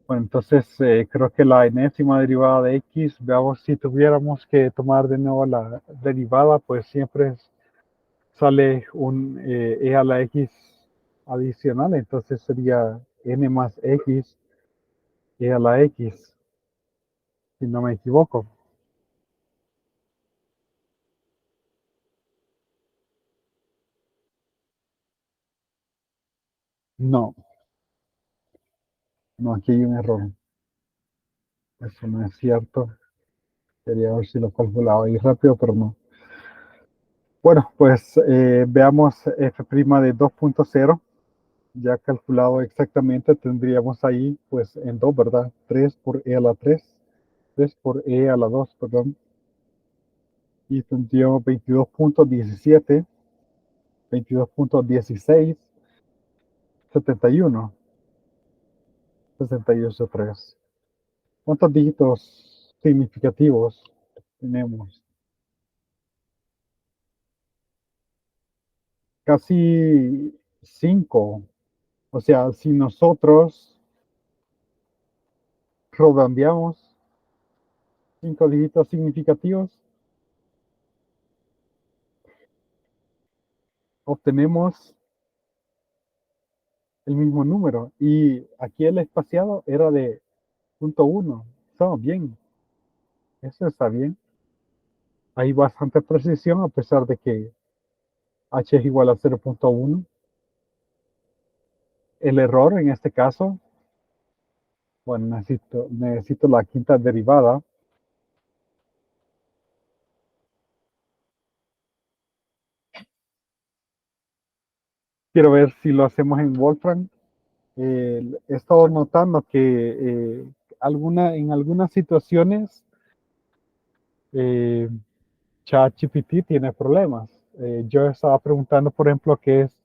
Bueno, entonces creo que la enésima derivada de x, veamos, si tuviéramos que tomar de nuevo la derivada, pues siempre sale un e a la x adicional, entonces sería n más x e a la x, si no me equivoco. No, no, aquí hay un error. Eso no es cierto. Quería ver si lo calculaba ahí rápido, pero no. Bueno, pues veamos f' de 2.0. Ya calculado exactamente, tendríamos ahí, pues, en 2, ¿verdad? 3 por e a la 3, 3 por e a la 2, perdón. Y tendríamos 22.17, 22.16, 71, 68.3. ¿Cuántos dígitos significativos tenemos? Casi 5. O sea, si nosotros redondeamos 5 dígitos significativos, obtenemos el mismo número. Y aquí el espaciado era de punto uno. Estamos bien. Eso está bien. Hay bastante precisión a pesar de que h es igual a 0.1. El error en este caso, bueno, necesito la quinta derivada. Quiero ver si lo hacemos en Wolfram. He estado notando que en algunas situaciones eh, ChatGPT tiene problemas. Yo estaba preguntando, por ejemplo, qué es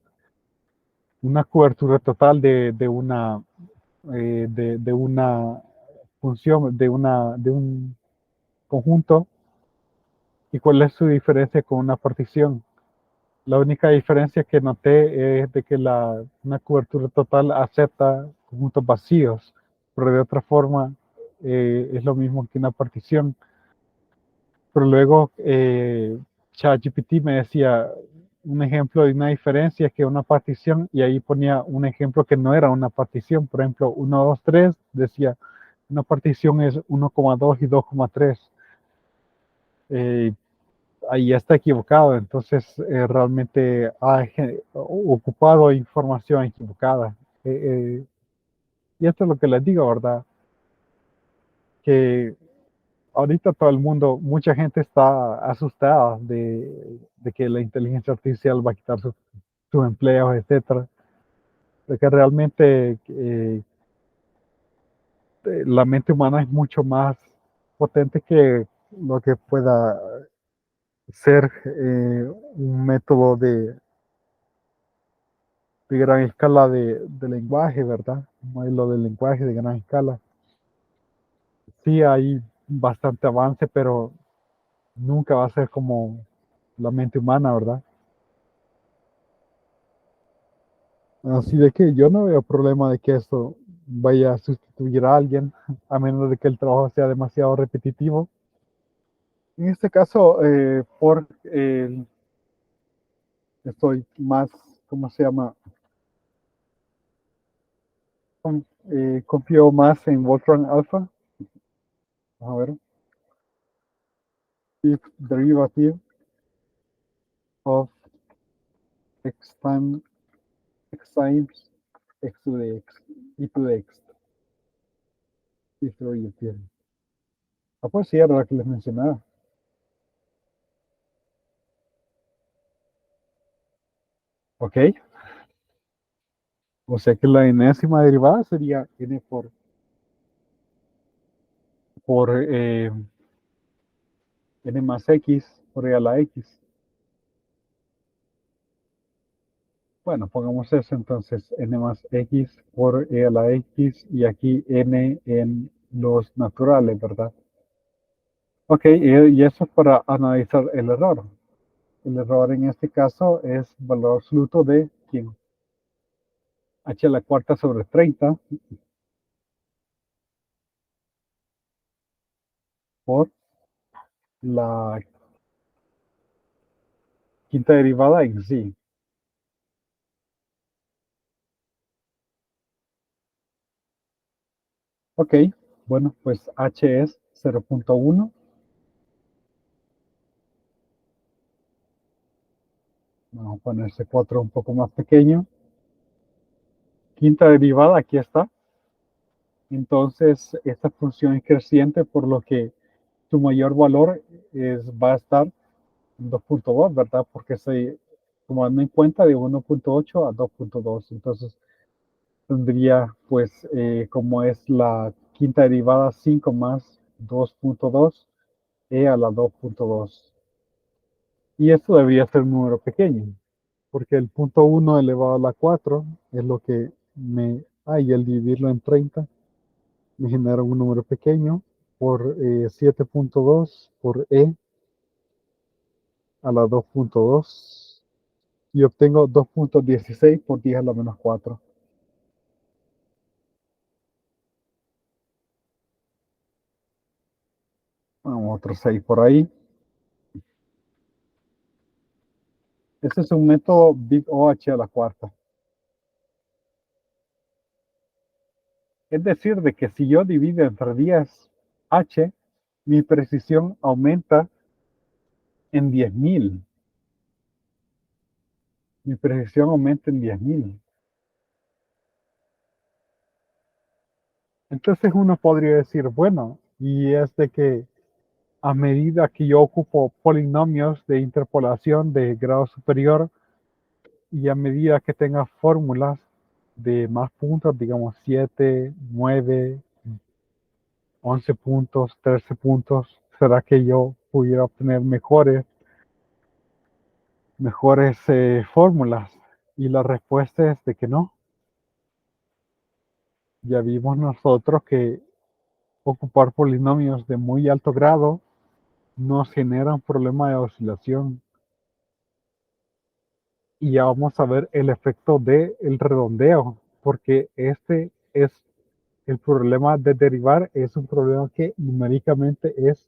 una cobertura total de una función, de un conjunto, y cuál es su diferencia con una partición. La única diferencia que noté es de que una cobertura total acepta conjuntos vacíos, pero de otra forma es lo mismo que una partición. Pero luego ChatGPT me decía un ejemplo de una diferencia que una partición, y ahí ponía un ejemplo que no era una partición. Por ejemplo, 1, 2, 3 decía una partición es 1,2 y 2,3. Eh, Ahí está equivocado, entonces realmente ha ocupado información equivocada. Eh, y esto es lo que les digo, ¿verdad? Que ahorita todo el mundo, mucha gente está asustada de que la inteligencia artificial va a quitar sus empleos, etcétera. De que realmente la mente humana es mucho más potente que lo que pueda ser un método de gran escala de lenguaje, ¿verdad? Un modelo de lenguaje de gran escala. Sí hay bastante avance, pero nunca va a ser como la mente humana, ¿verdad? Así de que yo no veo problema de que esto vaya a sustituir a alguien, a menos de que el trabajo sea demasiado repetitivo. En este caso, estoy más, ¿cómo se llama? Confío más en Voltron Alpha. A ver, if derivative of x time x times x to the x, e to the x, if derivative. Ah, pues sí, era la que les mencionaba. Ok, o sea que la enésima derivada sería n por n más x por e a la x. Bueno, pongamos eso entonces, n más x por e a la x y aquí n en los naturales, ¿verdad? Ok, y eso es para analizar el error. El error en este caso es valor absoluto de ¿quién? H a la cuarta sobre 30 por la quinta derivada en sí. Ok, bueno, pues H es 0.1. Vamos a ponerse 4 un poco más pequeño. Quinta derivada, aquí está. Entonces, esta función es creciente, por lo que su mayor valor va a estar en 2.2, ¿verdad? Porque se tomando en cuenta de 1.8 a 2.2. Entonces, tendría pues como es la quinta derivada 5 más 2.2 a la 2.2. Y esto debería ser un número pequeño, porque el punto 1 elevado a la 4 es lo que me... y el dividirlo en 30 me genera un número pequeño por 7.2 por a la 2.2 y obtengo 2.16 por 10 a la menos 4. Otro 6 por ahí. Este es un método Big OH a la cuarta. Es decir, de que si yo divido entre 10H, mi precisión aumenta en 10.000. Mi precisión aumenta en 10.000. Entonces uno podría decir, bueno, y es de que a medida que yo ocupo polinomios de interpolación de grado superior y a medida que tenga fórmulas de más puntos, digamos 7, 9, 11 puntos, 13 puntos, ¿será que yo pudiera obtener mejores fórmulas? Y la respuesta es de que no. Ya vimos nosotros que ocupar polinomios de muy alto grado nos genera un problema de oscilación. Y ya vamos a ver el efecto del redondeo, porque este es el problema de derivar, es un problema que numéricamente es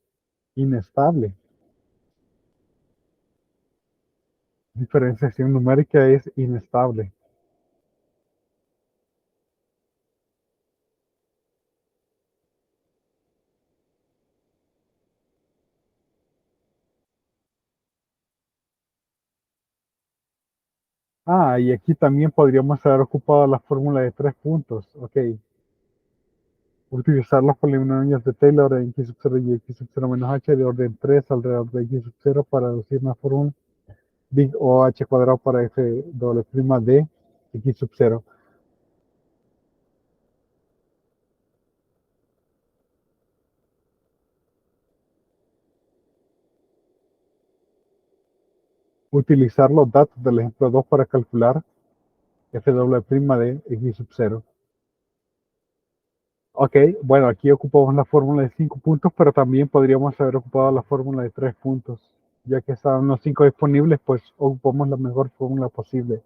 inestable. Diferenciación numérica es inestable. Y aquí también podríamos haber ocupado la fórmula de 3 puntos. Ok. Utilizar los polinomios de Taylor en x sub 0 y x sub 0 menos h de orden 3 alrededor de x sub 0 para deducir una fórmula big o h cuadrado para f doble prima de x sub 0. Utilizar los datos del ejemplo 2 para calcular f doble prima de x sub 0. Ok, bueno, aquí ocupamos la fórmula de 5 puntos, pero también podríamos haber ocupado la fórmula de 3 puntos. Ya que estaban los 5 disponibles, pues ocupamos la mejor fórmula posible.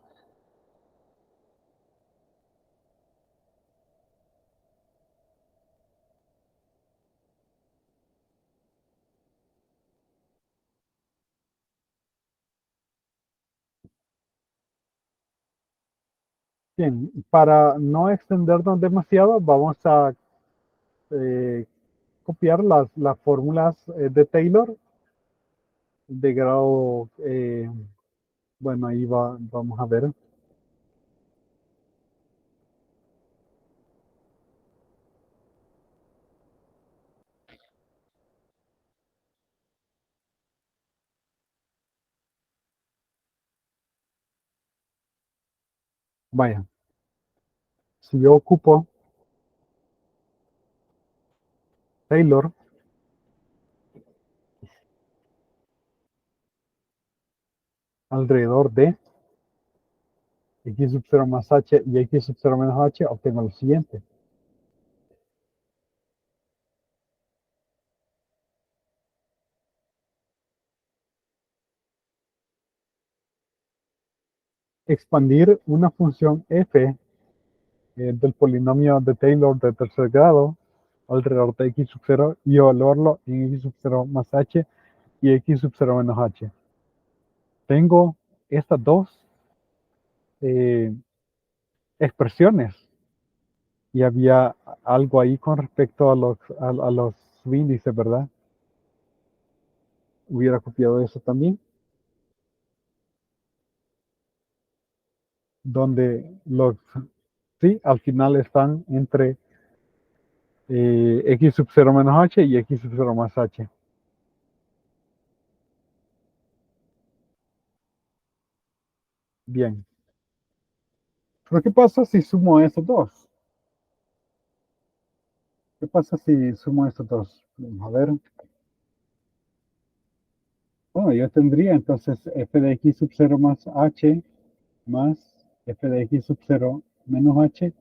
Bien, para no extendernos demasiado, vamos a eh, copiar las fórmulas de Taylor de grado, bueno, ahí vamos a ver. Vaya, si yo ocupo Taylor alrededor de x sub 0 más h y x sub 0 menos h, obtengo lo siguiente. Expandir una función f del polinomio de Taylor de tercer grado alrededor de x sub 0 y evaluarlo en x sub 0 más h y x sub 0 menos h. Tengo estas dos eh, expresiones y había algo ahí con respecto a los subíndices, ¿verdad? Hubiera copiado eso también, donde sí, al final están entre x sub 0 menos h y x sub 0 más h. Bien, Pero ¿qué pasa si sumo esos dos? ¿Qué pasa si sumo estos dos? Vamos a ver. Bueno, yo tendría entonces f de x sub 0 más h más f de x sub 0 menos h.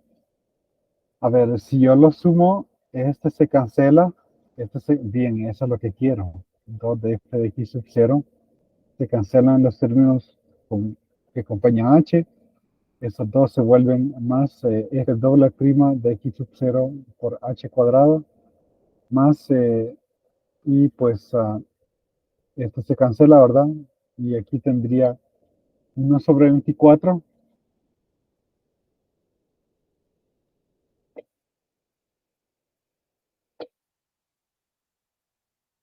A ver, si yo lo sumo, este se cancela. Bien, eso es lo que quiero. 2 de f de x sub 0 se cancelan los términos que acompañan h. Esos dos se vuelven más f doble prima de x sub 0 por h cuadrado más, y pues esto se cancela, ¿verdad? Y aquí tendría 1/24.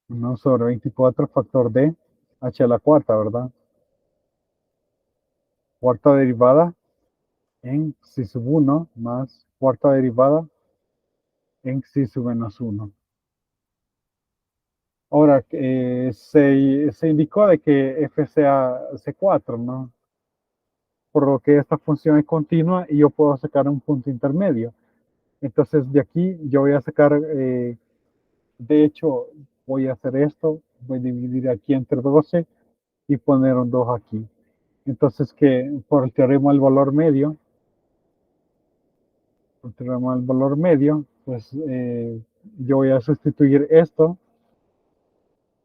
1/24 factor de h a la cuarta, ¿verdad? Cuarta derivada en xi sub 1 más cuarta derivada en xi sub menos 1. Ahora, se indicó de que f sea C4, ¿no? Por lo que esta función es continua y yo puedo sacar un punto intermedio. Entonces, de aquí yo voy a sacar, de hecho, voy a hacer esto, voy a dividir aquí entre 12 y poner un 2 aquí. Entonces, que por el teorema del valor medio, pues yo voy a sustituir esto.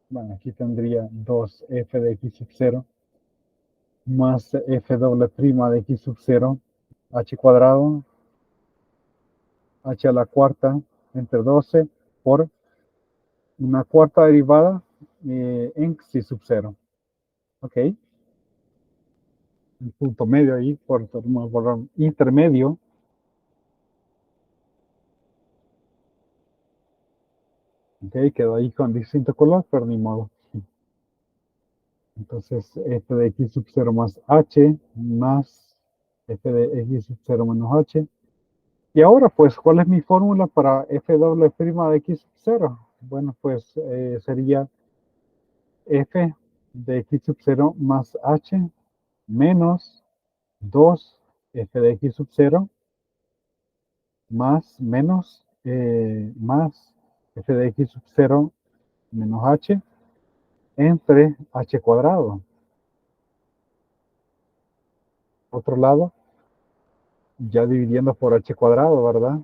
Bueno, aquí tendría 2f de x sub 0 más f doble prima de x sub 0, h cuadrado, h a la cuarta entre 12 por una cuarta derivada en xi sub 0. Ok, el punto medio ahí por valor intermedio. Ok, quedó ahí con distinto color, pero ni modo. Entonces, f de x sub 0 más h más f de x sub 0 menos h. Y ahora, pues, ¿cuál es mi fórmula para f doble prima de x sub 0? Bueno, pues sería f de x sub 0 más h menos 2 f de x sub 0 más menos más f de x sub 0 menos h entre h cuadrado. Otro lado, ya dividiendo por h cuadrado, ¿verdad?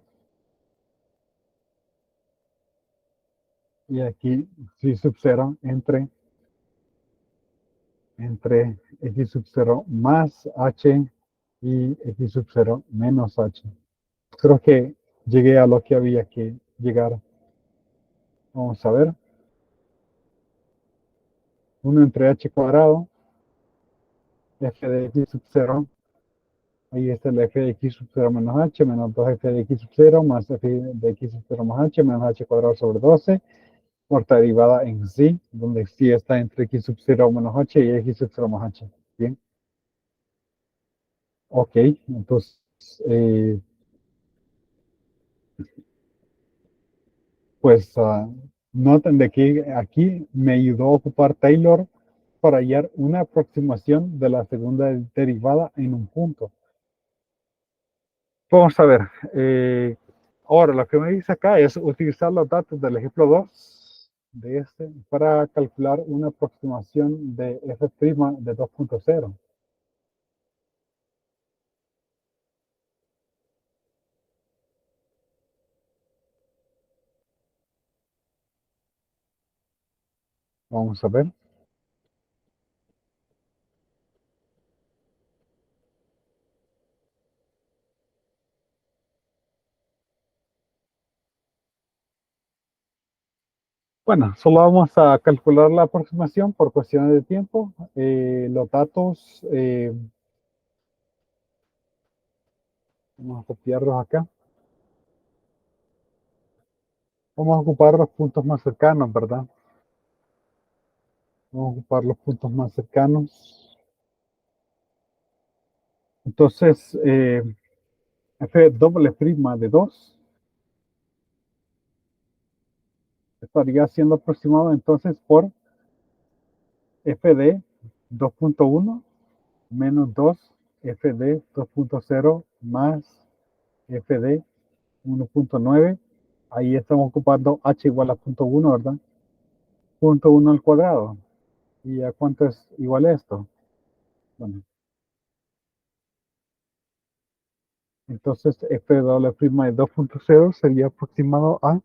Y aquí xi sub 0 entre x sub 0 más h y x sub 0 menos h. Creo que llegué a lo que había que llegar. Vamos a ver. 1 entre h cuadrado, f de x sub 0. Ahí está el f de x sub 0 menos h menos 2f de x sub 0 más f de x sub 0 más h menos h cuadrado sobre 12. Cuarta derivada en sí, donde sí está entre x sub 0 menos h y x sub 0 más h. Bien. Ok, entonces, eh, pues noten de que aquí me ayudó a ocupar Taylor para hallar una aproximación de la segunda derivada en un punto. Vamos a ver. Ahora, lo que me dice acá es utilizar los datos del ejemplo 2 de este para calcular una aproximación de f' de 2.0. Vamos a ver. Bueno, solo vamos a calcular la aproximación por cuestiones de tiempo. Los datos, vamos a copiarlos acá. Vamos a ocupar los puntos más cercanos, ¿verdad? Vamos a ocupar los puntos más cercanos. Entonces, f doble prima de 2 estaría siendo aproximado entonces por f de 2.1 menos 2 f de 2.0 más f de 1.9. Ahí estamos ocupando h igual a 0.1, ¿verdad? 0.1 al cuadrado. ¿Y a cuánto es igual esto? Bueno, entonces f de doble prima de 2.0 sería aproximado a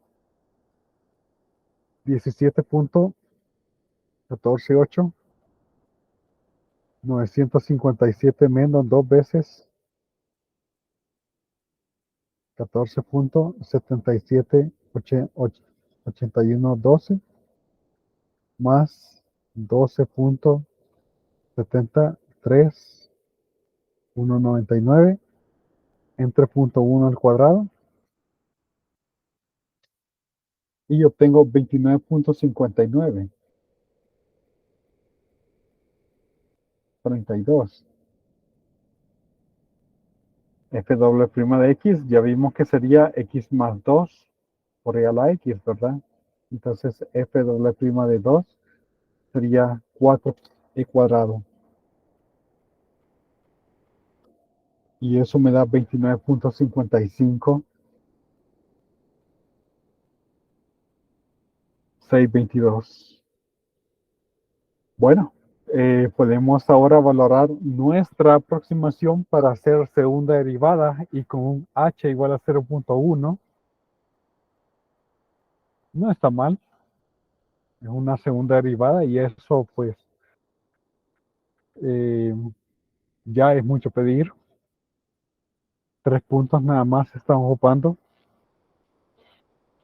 17.148, 957 menos 2 veces 14.778112 más 12.73199 entre 0.1 al cuadrado y obtengo 29.59, 32. F doble prima de x, ya vimos que sería x más 2 por real a x, ¿verdad? Entonces f doble prima de 2 sería 4e cuadrado. Y eso me da 29.55, 622. Bueno, podemos ahora valorar nuestra aproximación para hacer segunda derivada y con un h igual a 0.1. No está mal, es una segunda derivada y eso pues eh, ya es mucho pedir. 3 puntos nada más estamos ocupando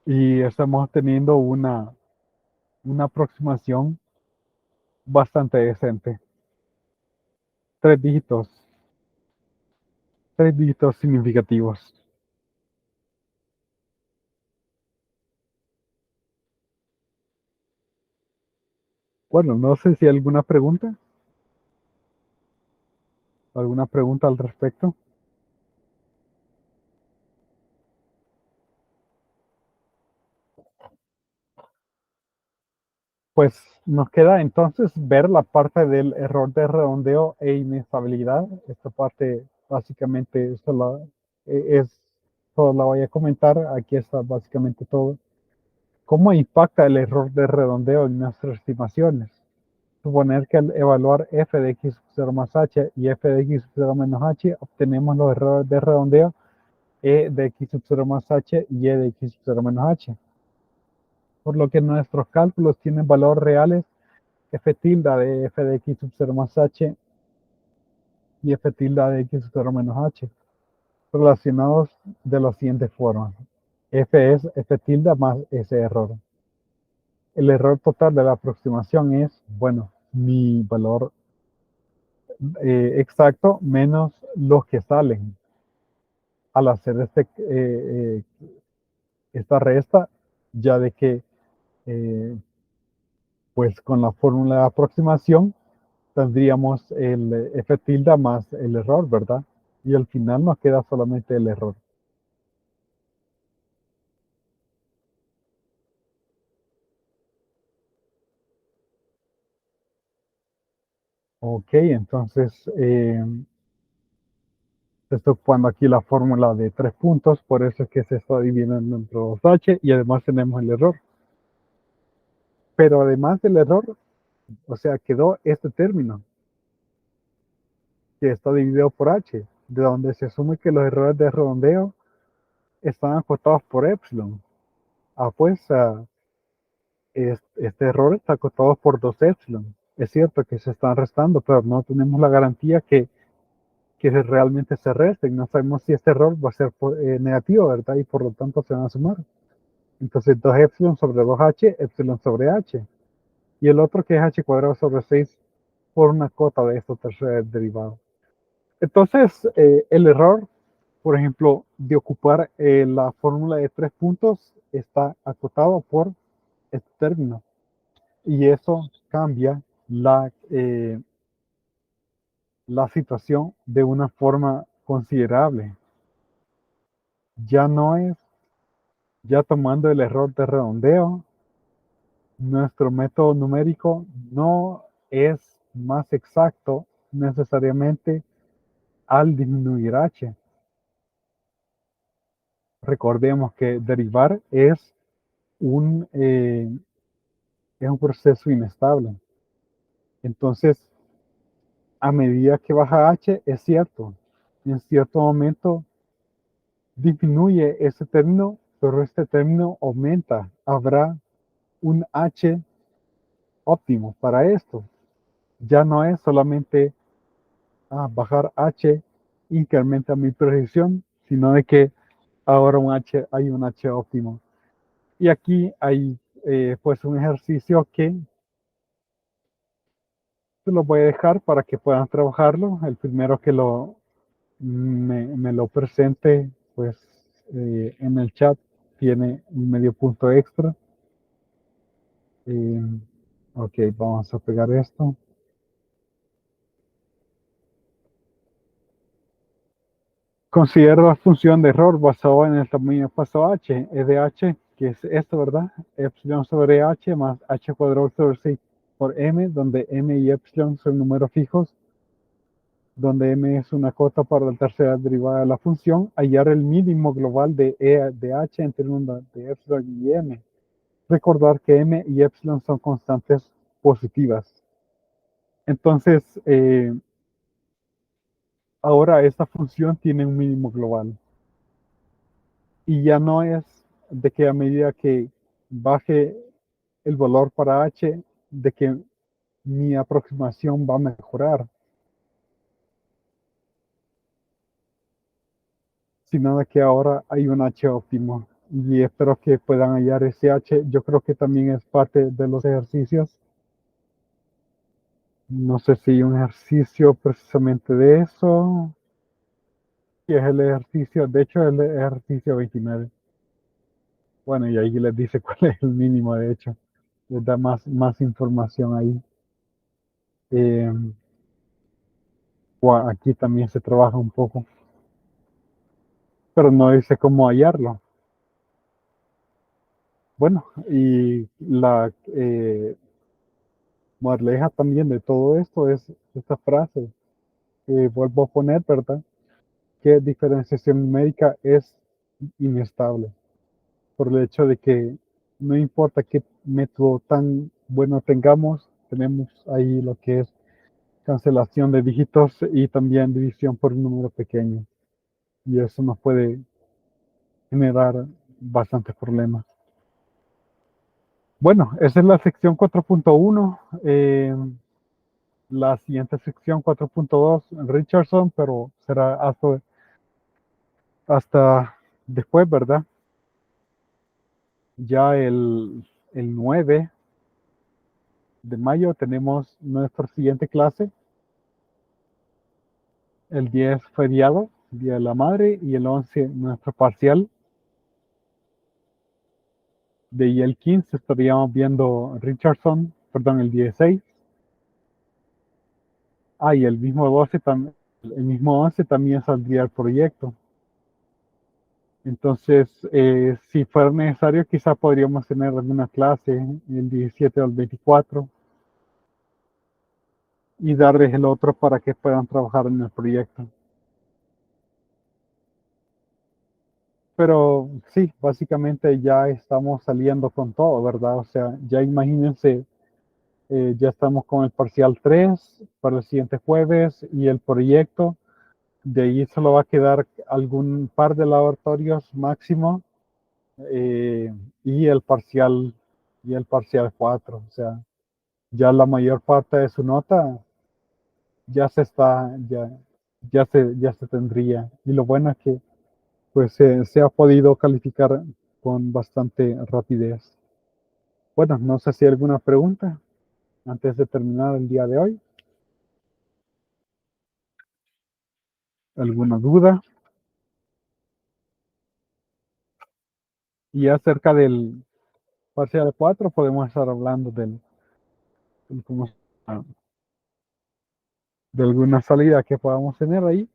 y estamos teniendo una aproximación bastante decente. Tres dígitos, tres dígitos significativos. Bueno, no sé si hay alguna pregunta al respecto. Pues nos queda entonces ver la parte del error de redondeo e inestabilidad. Esta parte básicamente solo la voy a comentar. Aquí está básicamente todo. ¿Cómo impacta el error de redondeo en nuestras estimaciones? Suponer que al evaluar f de x sub 0 más h y f de x sub 0 menos h, obtenemos los errores de redondeo e de x sub 0 más h y e de x sub 0 menos h. Por lo que nuestros cálculos tienen valores reales f tilde de f de x sub 0 más h y f tilde de x sub 0 menos h, relacionados de la siguiente forma. F es f tilde más ese error. El error total de la aproximación es, bueno, mi valor exacto menos los que salen. Al hacer esta resta, ya de que, pues con la fórmula de aproximación, tendríamos el f tilde más el error, ¿verdad? Y al final nos queda solamente el error. Ok, entonces se está ocupando aquí la fórmula de 3 puntos, por eso es que se está dividiendo entre 2h y además tenemos el error. Pero además del error, o sea, quedó este término que está dividido por h, de donde se asume que los errores de redondeo están acotados por epsilon. Ah, pues este error está acotado por 2 epsilon. Es cierto que se están restando, pero no tenemos la garantía que realmente se resten. No sabemos si este error va a ser negativo, ¿verdad? Y por lo tanto se van a sumar. Entonces 2 epsilon sobre 2h, epsilon sobre h. Y el otro que es h cuadrado sobre 6 por una cota de estos tercer derivado. Entonces, el error, por ejemplo, de ocupar la fórmula de 3 puntos está acotado por este término. Y eso cambia la situación de una forma considerable. Ya no es, ya tomando el error de redondeo, nuestro método numérico no es más exacto necesariamente al disminuir h. recordemos que derivar un, eh, es un proceso inestable. Entonces, a medida que baja H, es cierto, en cierto momento disminuye ese término, pero este término aumenta. Habrá un H óptimo para esto. Ya no es solamente bajar H incrementa mi precisión, sino de que ahora hay un H óptimo. Y aquí hay pues un ejercicio que se lo voy a dejar para que puedan trabajarlo. El primero que me lo presente, pues en el chat tiene un medio punto extra. Ok, vamos a pegar esto. Considero la función de error basado en el tamaño paso h, e de h, que es esto, ¿verdad? Epsilon sobre h más h cuadrado sobre 6 por m, donde m y epsilon son números fijos, donde m es una cota para la tercera derivada de la función, hallar el mínimo global de e de h entre una de epsilon y m. Recordar que m y epsilon son constantes positivas. Entonces, ahora esta función tiene un mínimo global. Y ya no es de que a medida que baje el valor para h, de que mi aproximación va a mejorar, sino de que ahora hay un h óptimo. Y espero que puedan hallar ese h. Yo creo que también es parte de los ejercicios. No sé si hay un ejercicio precisamente de eso. Y es el ejercicio, de hecho, el ejercicio 29. Bueno, y ahí les dice cuál es el mínimo, de hecho. Les da más información ahí. Eh, Aquí también se trabaja un poco, pero no dice cómo hallarlo. Bueno, y la moraleja también de todo esto es esta frase, vuelvo a poner, ¿verdad? Que diferenciación numérica es inestable, por el hecho de que no importa qué método tan bueno tengamos, tenemos ahí lo que es cancelación de dígitos y también división por un número pequeño. Y eso nos puede generar bastantes problemas. Bueno, esa es la sección 4.1. La siguiente sección 4.2, Richardson, pero será hasta después, ¿verdad? Ya el 9 de mayo tenemos nuestra siguiente clase. El 10 feriado, Día de la Madre, y el 11 nuestro parcial. De ahí el 15 estaríamos viendo Richardson, perdón, el 16. Y el mismo 12 también, el mismo 11 también saldría el proyecto. Entonces, si fuera necesario, quizá podríamos tener alguna clase el 17 o el 24 y darles el otro para que puedan trabajar en el proyecto. Pero sí, básicamente ya estamos saliendo con todo, ¿verdad? O sea, ya imagínense, ya estamos con el parcial 3 para el siguiente jueves y el proyecto. De ahí solo va a quedar algún par de laboratorios máximo eh, y el parcial y el parcial 4. O sea, ya la mayor parte de su nota ya se está, ya se tendría. Y lo bueno es que pues se ha podido calificar con bastante rapidez. Bueno, no sé si hay alguna pregunta antes de terminar el día de hoy. ¿Alguna duda? Y acerca del parcial 4 podemos estar hablando cómo de alguna salida que podamos tener ahí.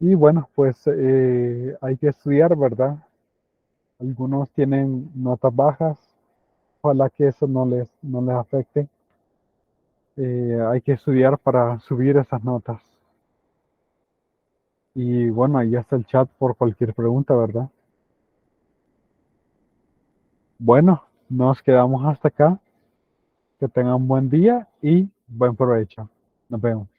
Y bueno, pues hay que estudiar, ¿verdad? Algunos tienen notas bajas, ojalá que eso no les afecte. Hay que estudiar para subir esas notas. Y bueno, ahí está el chat por cualquier pregunta, ¿verdad? Bueno, nos quedamos hasta acá. Que tengan buen día y buen provecho. Nos vemos.